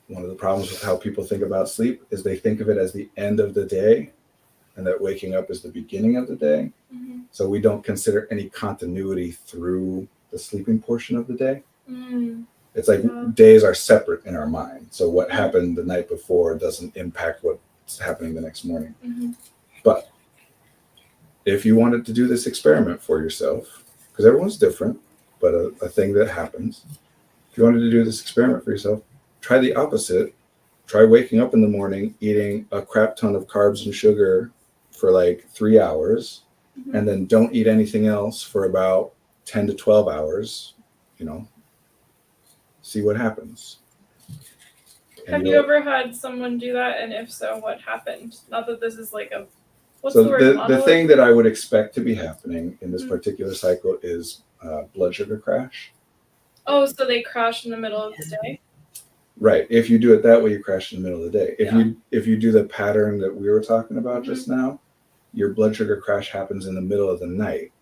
one of the problems with how people think about sleep is they think of it as the end of the day and that waking up is the beginning of the day. Mhm. So we don't consider any continuity through the sleeping portion of the day. Mm. It's like Yeah. days are separate in our mind. So what happened the night before doesn't impact what's happening the next morning. Mhm. But if you wanted to do this experiment for yourself, because everyone's different, but a thing that happens, if you wanted to do this experiment for yourself, try the opposite. Try waking up in the morning, eating a crap ton of carbs and sugar for like 3 hours, Mhm. and then don't eat anything else for about 10 to 12 hours, see what happens. And Have you ever had someone do that? And if so, what happened? Not that this is like a what's the so word? the thing that Monolith? I would expect to be happening in this Mhm. particular cycle is blood sugar crash. Oh, so they crash in the middle of the day? Right. If you do it that way, you crash in the middle of the day. Yeah. If you do the pattern that we were talking about Mhm. just now, your blood sugar crash happens in the middle of the night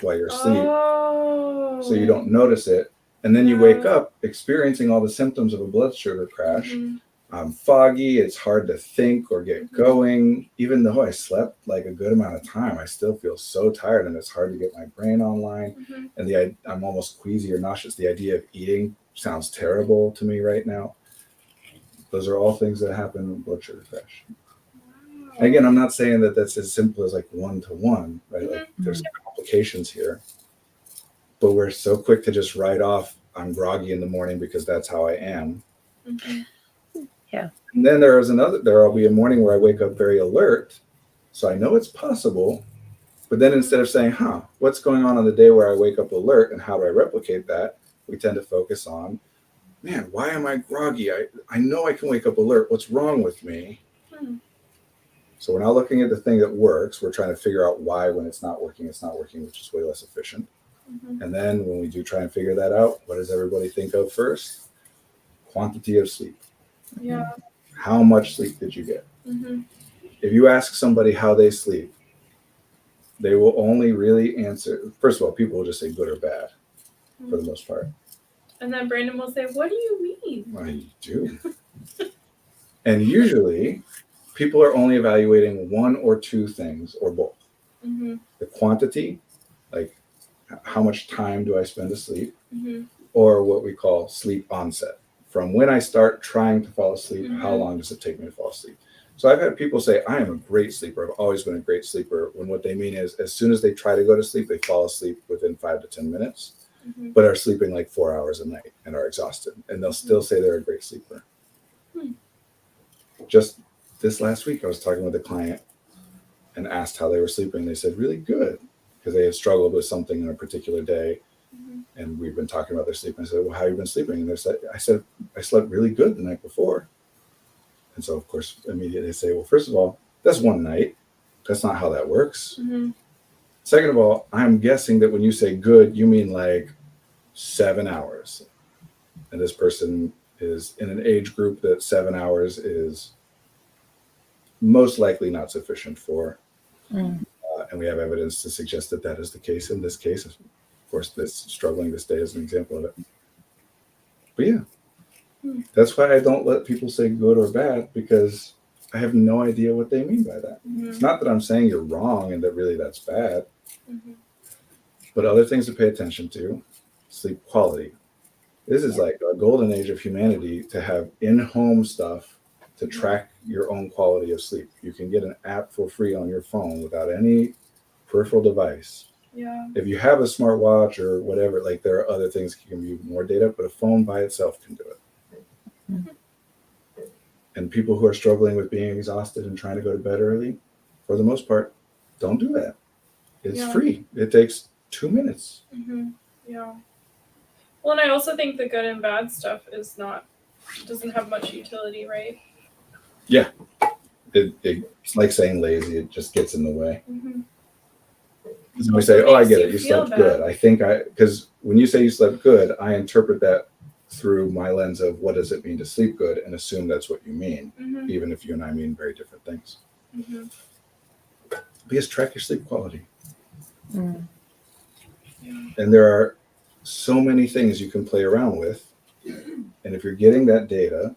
while you're asleep. Oh. So you don't notice it. And then you Yeah. wake up experiencing all the symptoms of a blood sugar crash. Mhm. I'm foggy, it's hard to think or get going. Even though I slept like a good amount of time, I still feel so tired and it's hard to get my brain online. Mhm. And I'm almost queasy or nauseous. The idea of eating sounds terrible to me right now. Those are all things that happen in blood sugar crash. Wow. Again, I'm not saying that that's as simple as like 1-to-1, right? Like there's complications here. But we're so quick to just write off, I'm groggy in the morning because that's how I am. Mhm. And then there'll be a morning where I wake up very alert. So I know it's possible. But then instead of saying, what's going on the day where I wake up alert and how do I replicate that? We tend to focus on, man, why am I groggy? I know I can wake up alert. What's wrong with me? Hmm. So we're not looking at the thing that works. We're trying to figure out why when it's not working, which is way less efficient. Mhm. And then when we do try and figure that out, what does everybody think of first? Quantity of sleep. Yeah. How much sleep did you get? Mhm. If you ask somebody how they sleep, they will only really answer. First of all, people will just say good or bad for the most part. And then Brandon will say, "What do you mean?" I do. And usually, people are only evaluating one or two things or both. Mhm. The quantity, like how much time do I spend asleep, Mhm. or what we call sleep onset. From when I start trying to fall asleep, how Mhm. long does it take me to fall asleep? So I've had people say, I am a great sleeper. I've always been a great sleeper. When what they mean is as soon as they try to go to sleep, they fall asleep within 5 to 10 minutes, Mhm. but are sleeping like 4 hours a night and are exhausted. And they'll still say they're a great sleeper. Hmm. Just this last week, I was talking with a client and asked how they were sleeping. They said, really good, because they had struggled with something in a particular day. Mhm. And we've been talking about their sleep. And I said, well, how have you been sleeping? And I said, I slept really good the night before. And so, of course, immediately they say, well, first of all, that's one night. That's not how that works. Mhm. Second of all, I'm guessing that when you say good, you mean like 7 hours. And this person is in an age group that 7 hours is most likely not sufficient for. Mm. And we have evidence to suggest that that is the case in this case. Of course, this struggling this day is an example of it. But yeah, that's why I don't let people say good or bad, because I have no idea what they mean by that. Mhm. It's not that I'm saying you're wrong and that really that's bad, Mhm. but other things to pay attention to. Sleep quality. This is like a golden age of humanity to have in-home stuff to track your own quality of sleep. You can get an app for free on your phone without any peripheral device. Yeah. If you have a smartwatch or whatever, like there are other things that can give you more data, but a phone by itself can do it. And people who are struggling with being exhausted and trying to go to bed early, for the most part, don't do that. It's free. It takes 2 minutes. Mhm. Yeah. Well, and I also think the good and bad stuff doesn't have much utility, right? It's like saying lazy. It just gets in the way. Mhm. So we say, It "Oh, I makes get you it. You feel slept good." bad. Because when you say you slept good, I interpret that through my lens of what does it mean to sleep good, and assume that's what you mean, Mhm. even if you and I mean very different things. Mhm. Because track your sleep quality, Mm. Yeah. and there are so many things you can play around with, and if you're getting that data,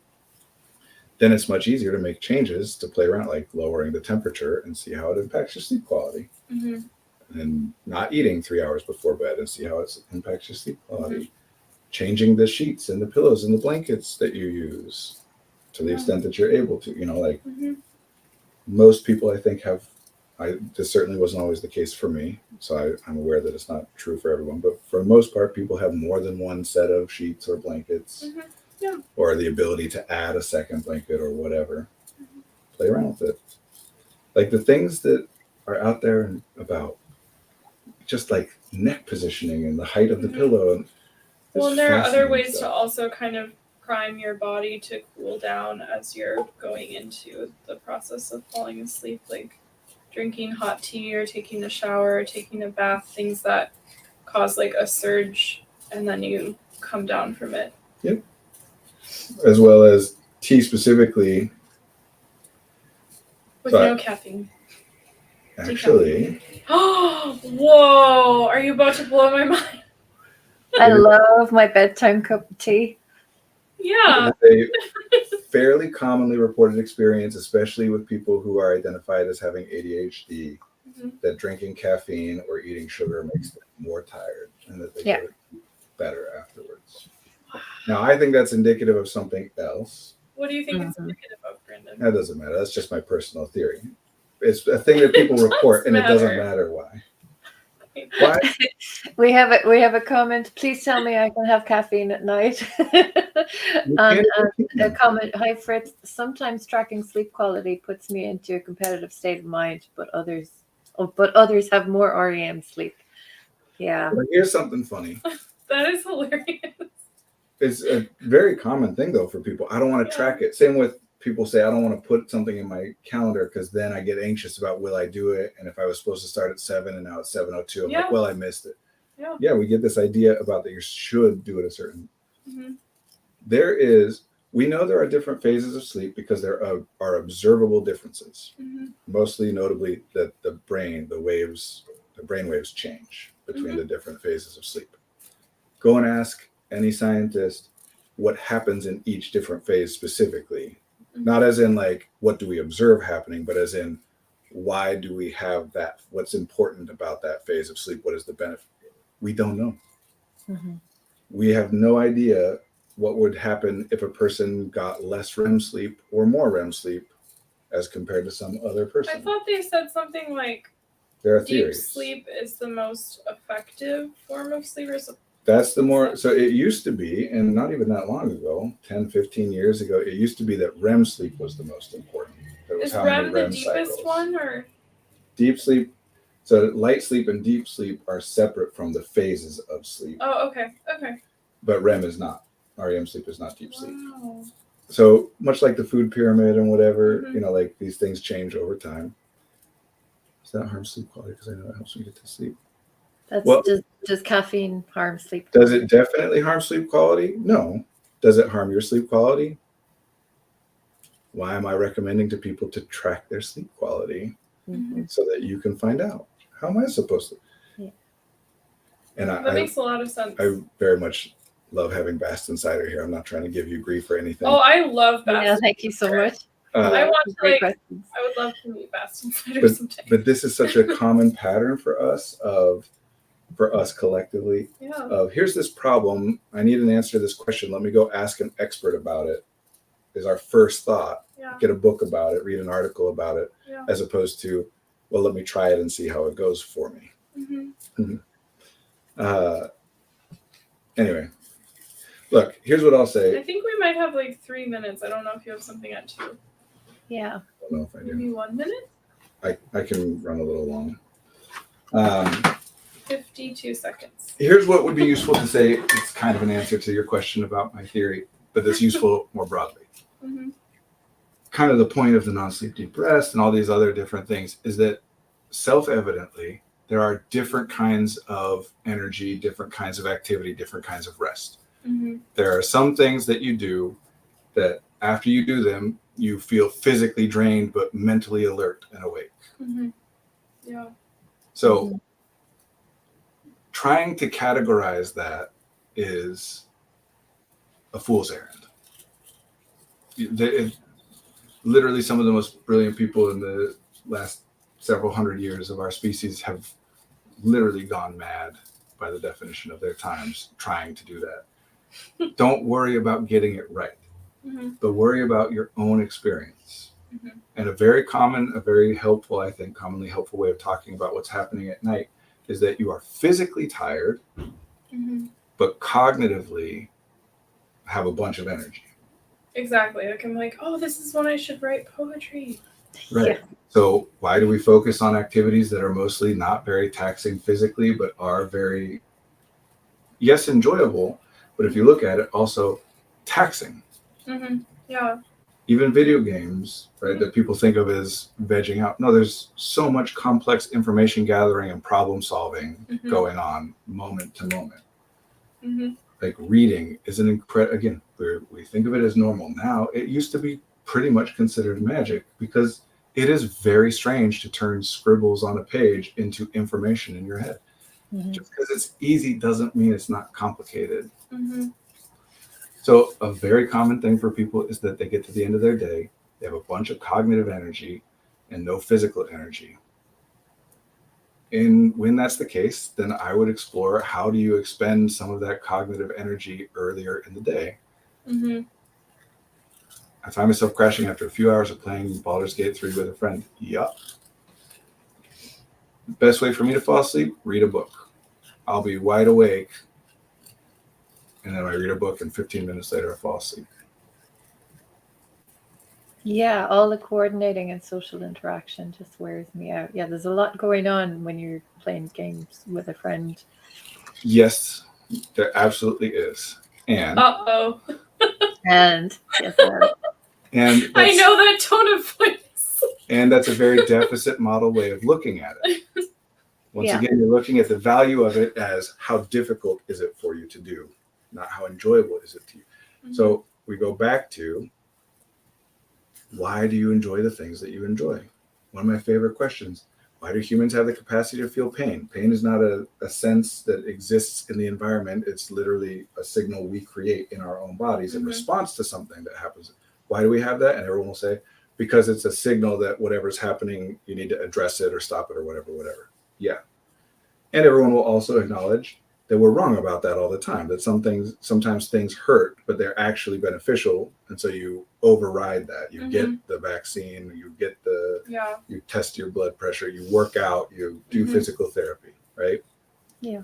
then it's much easier to make changes to play around, like lowering the temperature and see how it impacts your sleep quality. Mhm. And not eating 3 hours before bed and see how it impacts your sleep quality. Changing the sheets and the pillows and the blankets that you use to the extent that you're able to. Like most people, I think, this certainly wasn't always the case for me. So I'm aware that it's not true for everyone. But for the most part, people have more than one set of sheets or blankets or the ability to add a second blanket or whatever. Play around with it. Like the things that are out there about just like neck positioning and the height of the pillow. Well, and there are other ways to also kind of prime your body to cool down as you're going into the process of falling asleep, like drinking hot tea or taking a shower or taking a bath, things that cause like a surge and then you come down from it. Yep. As well as tea specifically. With no caffeine. Actually. Whoa! Are you about to blow my mind? I love my bedtime cup of tea. Yeah. A fairly commonly reported experience, especially with people who are identified as having ADHD, that drinking caffeine or eating sugar makes them more tired and that they go better afterwards. Now, I think that's indicative of something else. What do you think it's indicative of, Brendan? That doesn't matter. That's just my personal theory. It's a thing that people report, and it doesn't matter why. Why? We have a comment. Please tell me I can have caffeine at night. And a comment. Hi Fritz. Sometimes tracking sleep quality puts me into a competitive state of mind, but others have more REM sleep. Yeah. But here's something funny. That is hilarious. It's a very common thing though for people. I don't want to track it. Same with people say I don't want to put something in my calendar because then I get anxious about will I do it, and if I was supposed to start at 7 and now it's 7:02, I'm like, well, I missed it. Yeah, we get this idea about that you should do it a certain. We know there are different phases of sleep because there are observable differences. Mostly notably that the brain waves change between the different phases of sleep. Go and ask any scientist what happens in each different phase specifically. Not as in like what do we observe happening, but as in why do we have that? What's important about that phase of sleep? What is the benefit? We don't know. We have no idea what would happen if a person got less REM sleep or more REM sleep as compared to some other person. I thought they said something like there are deep theories. Sleep is the most effective form of sleep. That's the more, so it used to be, and not even that long ago, 10, 15 years ago, it used to be that REM sleep was the most important. Is REM the deepest one or? Deep sleep, so light sleep and deep sleep are separate from the phases of sleep. Oh, okay. But REM is not. REM sleep is not deep sleep. So much like the food pyramid and whatever, like these things change over time. Does that harm sleep quality? Because I know it helps me get to sleep. Does caffeine harm sleep quality? Does it definitely harm sleep quality? No. Does it harm your sleep quality? Why am I recommending to people to track their sleep quality so that you can find out? How am I supposed to? Yeah. And that makes a lot of sense. I very much love having Baston cider here. I'm not trying to give you grief or anything. Oh, I love Baston. Yeah, thank you so much. I want to, Great like, questions. I would love to meet Bast Insider But- someday. But this is such a common pattern for us collectively Yeah. of here's this problem. I need an answer to this question. Let me go ask an expert about it. Is our first thought. Yeah. Get a book about it, read an article about it, Yeah. as opposed to, well, let me try it and see how it goes for me. Mm-hmm. Anyway, look, here's what I'll I say. think we might have like 3 minutes. I don't know if you have something at 2. Yeah. I don't know if I do. Maybe 1 minute? I can run a little long. 52 seconds. Here's what would be useful to say. It's kind of an answer to your question about my theory, but that's useful more broadly. Mm-hmm. Kind of the point of the non-sleep deep rest and all these other different things is that self-evidently there are different kinds of energy, different kinds of activity, different kinds of rest. Mm-hmm. There are some things that you do that after you do them, you feel physically drained but mentally alert and awake. Mm-hmm. Yeah. So trying to categorize that is a fool's errand. Literally some of the most brilliant people in the last several hundred years of our species have literally gone mad by the definition of their times trying to do that. Don't worry about getting it right, but worry about your own experience. And a very helpful, I think, commonly helpful way of talking about what's happening at night is that you are physically tired, but cognitively have a bunch of energy. Exactly. Like I'm like, oh, this is when I should write poetry. Right. Yeah. So why do we focus on activities that are mostly not very taxing physically, but are very, yes, enjoyable, but if you look at it, also taxing. Yeah. Even video games, right, that people think of as vegging out. No, there's so much complex information gathering and problem solving going on moment to moment. Like reading is an incredible, again, we think of it as normal now. It used to be pretty much considered magic because it is very strange to turn scribbles on a page into information in your head. Just because it's easy doesn't mean it's not complicated. So a very common thing for people is that they get to the end of their day, they have a bunch of cognitive energy and no physical energy. And when that's the case, then I would explore how do you expend some of that cognitive energy earlier in the day. I find myself crashing after a few hours of playing Baldur's Gate 3 with a friend. Yup. Best way for me to fall asleep, read a book. I'll be wide awake, and then I read a book, and 15 minutes later I fall asleep. Yeah, all the coordinating and social interaction just wears me out. Yeah, there's a lot going on when you're playing games with a friend. Yes, there absolutely is. And And yes, and I know that tone of voice. And that's a very deficit model way of looking at it. Once again, you're looking at the value of it as how difficult is it for you to do, not how enjoyable is it to you. So we go back to, why do you enjoy the things that you enjoy? One of my favorite questions, why do humans have the capacity to feel pain? Pain is not a sense that exists in the environment. It's literally a signal we create in our own bodies in response to something that happens. Why do we have that? And everyone will say, because it's a signal that whatever's happening, you need to address it or stop it or whatever. Yeah. And everyone will also acknowledge that we're wrong about that all the time, that sometimes things hurt, but they're actually beneficial. And so you override that. You get the vaccine, you get you test your blood pressure, you work out, you do physical therapy, right? Yeah.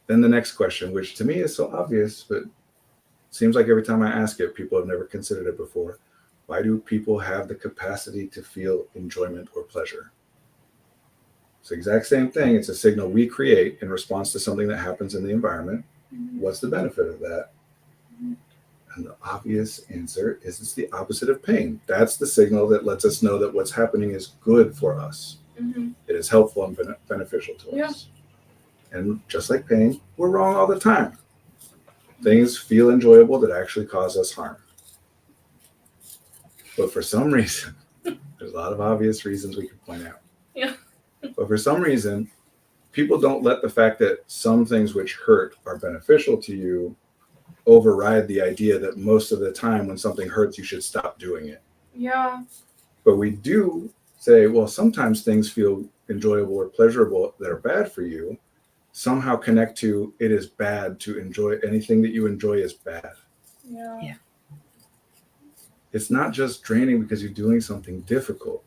Then the next question, which to me is so obvious, but seems like every time I ask it, people have never considered it before. Why do people have the capacity to feel enjoyment or pleasure? It's the exact same thing. It's a signal we create in response to something that happens in the environment. What's the benefit of that? And the obvious answer is it's the opposite of pain. That's the signal that lets us know that what's happening is good for us. It is helpful and beneficial to us. And just like pain, we're wrong all the time. Things feel enjoyable that actually cause us harm. But for some reason, there's a lot of obvious reasons we can point out. Yeah. But for some reason, people don't let the fact that some things which hurt are beneficial to you override the idea that most of the time when something hurts, you should stop doing it. Yeah. But we do say, well, sometimes things feel enjoyable or pleasurable that are bad for you. Somehow connect to it is bad to enjoy anything that you enjoy is bad. Yeah. It's not just draining because you're doing something difficult.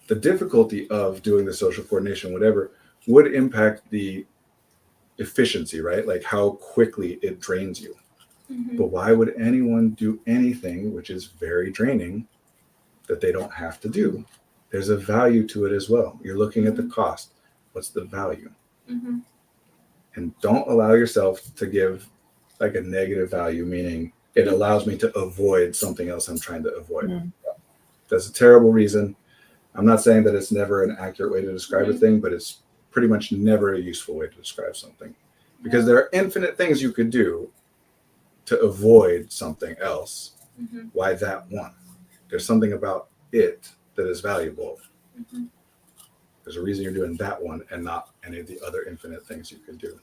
The difficulty of doing the social coordination, whatever, would impact the efficiency, right? Like how quickly it drains you. Mm-hmm. But why would anyone do anything which is very draining that they don't have to do? There's a value to it as well. You're looking at the cost. What's the value? Mm-hmm. And don't allow yourself to give like a negative value, meaning it allows me to avoid something else I'm trying to avoid. Mm. That's a terrible reason. I'm not saying that it's never an accurate way to describe a thing, but it's pretty much never a useful way to describe something, because there are infinite things you could do to avoid something else. Mm-hmm. Why that one? There's something about it that is valuable. Mm-hmm. There's a reason you're doing that one and not any of the other infinite things you could do.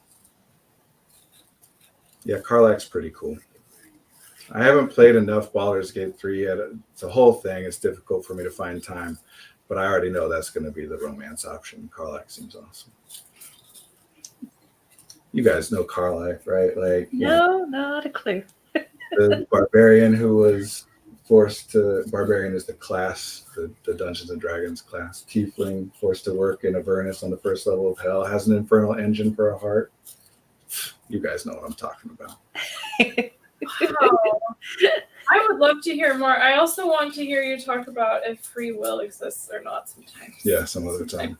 Yeah, Karlach's pretty cool. I haven't played enough Baldur's Gate 3 yet. It's a whole thing. It's difficult for me to find time, but I already know that's going to be the romance option. Karlach seems awesome. You guys know Karlach, right? Like, No, not a clue. The barbarian who was barbarian is the class, the Dungeons and Dragons class. Tiefling, forced to work in Avernus on the first level of hell, has an infernal engine for a heart. You guys know what I'm talking about. Wow. I would love to hear more. I also want to hear you talk about if free will exists or not sometimes. Yeah, some other time.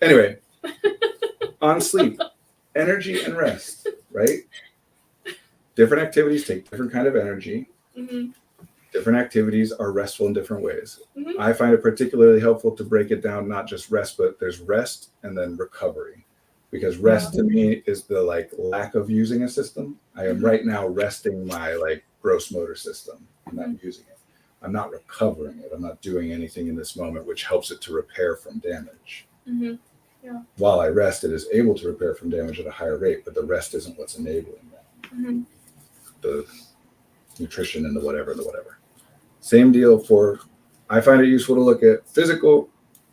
Anyway, on sleep, energy and rest, right? Different activities take different kind of energy. Mm-hmm. Different activities are restful in different ways. Mm-hmm. I find it particularly helpful to break it down, not just rest, but there's rest and then recovery. Because rest to me is the like lack of using a system. I am right now resting my like gross motor system. I'm not using it. I'm not recovering it. I'm not doing anything in this moment which helps it to repair from damage. Mm-hmm. Yeah. While I rest, it is able to repair from damage at a higher rate, but the rest isn't what's enabling that. Mm-hmm. The nutrition and the whatever. Same deal for, I find it useful to look at physical,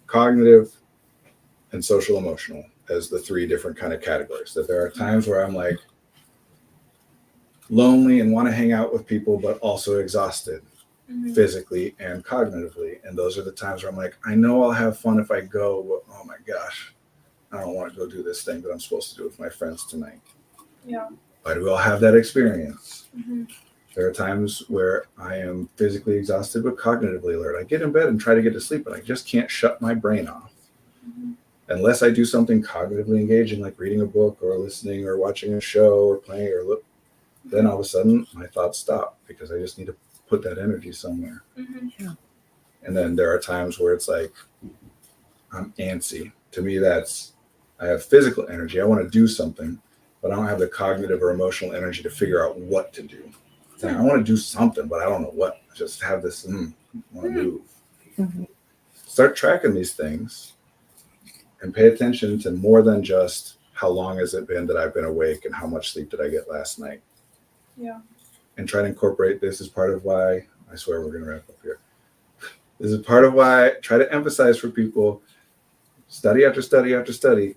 cognitive, and social emotional as the three different kind of categories. That there are times where I'm like lonely and want to hang out with people, but also exhausted physically and cognitively. And those are the times where I'm like, I know I'll have fun if I go, but oh my gosh, I don't want to go do this thing that I'm supposed to do with my friends tonight. Yeah. Why do we all have that experience? Mm-hmm. There are times where I am physically exhausted but cognitively alert. I get in bed and try to get to sleep, but I just can't shut my brain off. Mm-hmm. Unless I do something cognitively engaging, like reading a book or listening or watching a show or playing or look, then all of a sudden my thoughts stop because I just need to put that energy somewhere. Mm-hmm. Yeah. And then there are times where it's like, I'm antsy. To me, I have physical energy. I want to do something, but I don't have the cognitive or emotional energy to figure out what to do. It's like, I want to do something, but I don't know what. I just have this, I want to move. Mm-hmm. Start tracking these things and pay attention to more than just how long has it been that I've been awake and how much sleep did I get last night. Yeah. And try to incorporate this as part of why, I swear we're going to wrap up here. This is part of why I try to emphasize for people, study after study after study,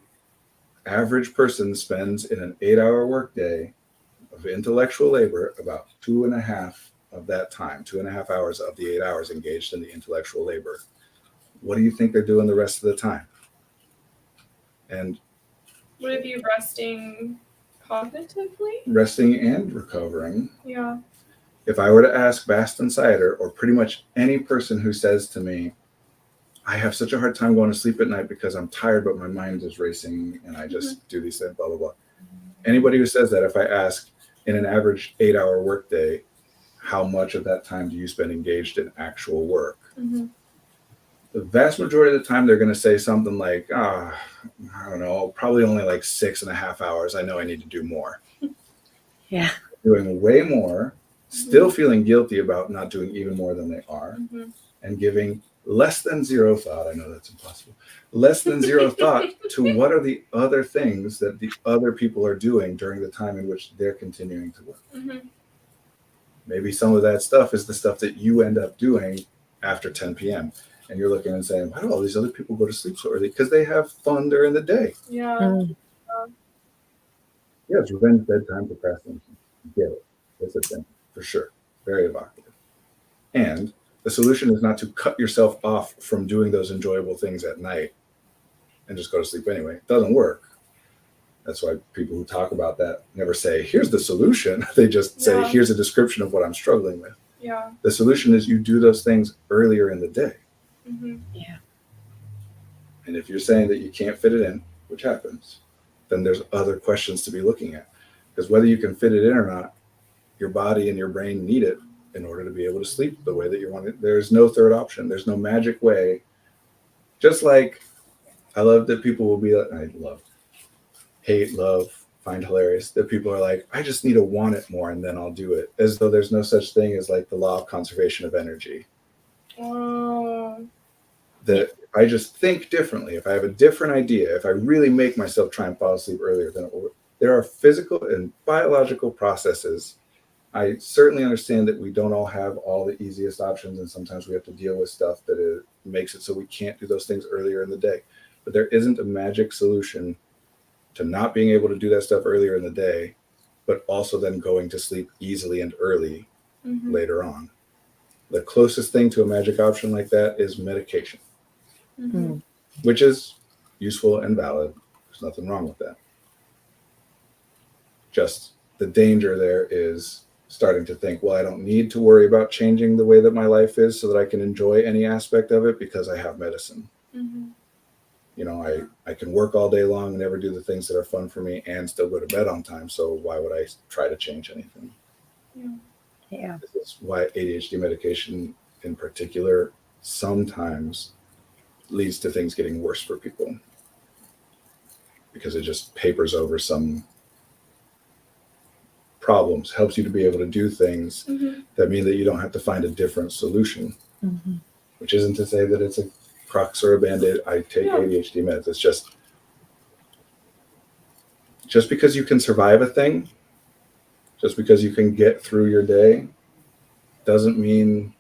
average person spends in an 8-hour workday of intellectual labor about 2.5 of that time, 2.5 hours of the 8 hours engaged in the intellectual labor. What do you think they're doing the rest of the time? And Would it be resting cognitively? Resting and recovering. Yeah. If I were to ask Bast and Cider, or pretty much any person who says to me, I have such a hard time going to sleep at night because I'm tired, but my mind is racing and I just do these things, blah, blah, blah. Anybody who says that, if I ask in an average 8-hour workday, how much of that time do you spend engaged in actual work? Mm-hmm. The vast majority of the time, they're going to say something like, I don't know, probably only like 6.5 hours. I know I need to do more. Yeah. Doing way more, still feeling guilty about not doing even more than they are, and giving less than zero thought. I know that's impossible. Less than zero thought to what are the other things that the other people are doing during the time in which they're continuing to work. Mm-hmm. Maybe some of that stuff is the stuff that you end up doing after 10 p.m. And you're looking and saying, why do all these other people go to sleep so early? Because they have fun during the day. Yeah. Mm. Yeah, it's revenge bedtime procrastination. Get it. It's a thing, for sure. Very evocative. And the solution is not to cut yourself off from doing those enjoyable things at night and just go to sleep anyway. It doesn't work. That's why people who talk about that never say, here's the solution. They just say, Yeah. here's a description of what I'm struggling with. Yeah. The solution is you do those things earlier in the day. Mm-hmm. And if you're saying that you can't fit it in, which happens, then there's other questions to be looking at. Because whether you can fit it in or not, your body and your brain need it in order to be able to sleep the way that you want it. There's no third option. There's no magic way. Just like I love that people will be like, hate, love, find hilarious that people are like, I just need to want it more and then I'll do it. As though there's no such thing as like the law of conservation of energy. Oh. That if I just think differently, if I have a different idea, if I really make myself try and fall asleep earlier, then it will. There are physical and biological processes. I certainly understand that we don't all have all the easiest options, and sometimes we have to deal with stuff that it makes it so we can't do those things earlier in the day. But there isn't a magic solution to not being able to do that stuff earlier in the day, but also then going to sleep easily and early later on. The closest thing to a magic option like that is medication. Mm-hmm. Which is useful and valid. There's nothing wrong with that. Just the danger there is starting to think, well, I don't need to worry about changing the way that my life is so that I can enjoy any aspect of it because I have medicine. Mm-hmm. You know, I can work all day long and never do the things that are fun for me and still go to bed on time. So why would I try to change anything? Yeah. This is why ADHD medication in particular sometimes leads to things getting worse for people because it just papers over some problems, helps you to be able to do things that mean that you don't have to find a different solution, which isn't to say that it's a crux or a band-aid. I take ADHD meds. It's just because you can survive a thing, just because you can get through your day, doesn't mean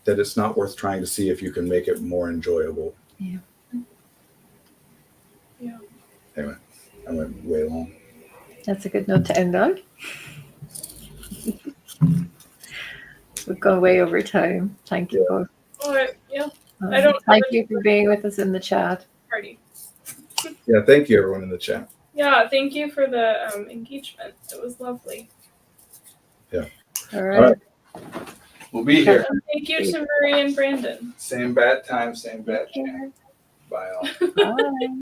that it's not worth trying to see if you can make it more enjoyable. Yeah. Anyway, I went way long. That's a good note to end on. We've gone way over time. Thank you both. All right. Yeah. I don't. Thank you for being with us in the chat. Party. Yeah, thank you everyone in the chat. Yeah, thank you for the engagement. It was lovely. Yeah. All right. We'll be here. And thank you to Marie and Brandon. Same bad time, same bad channel. Bye all. Bye.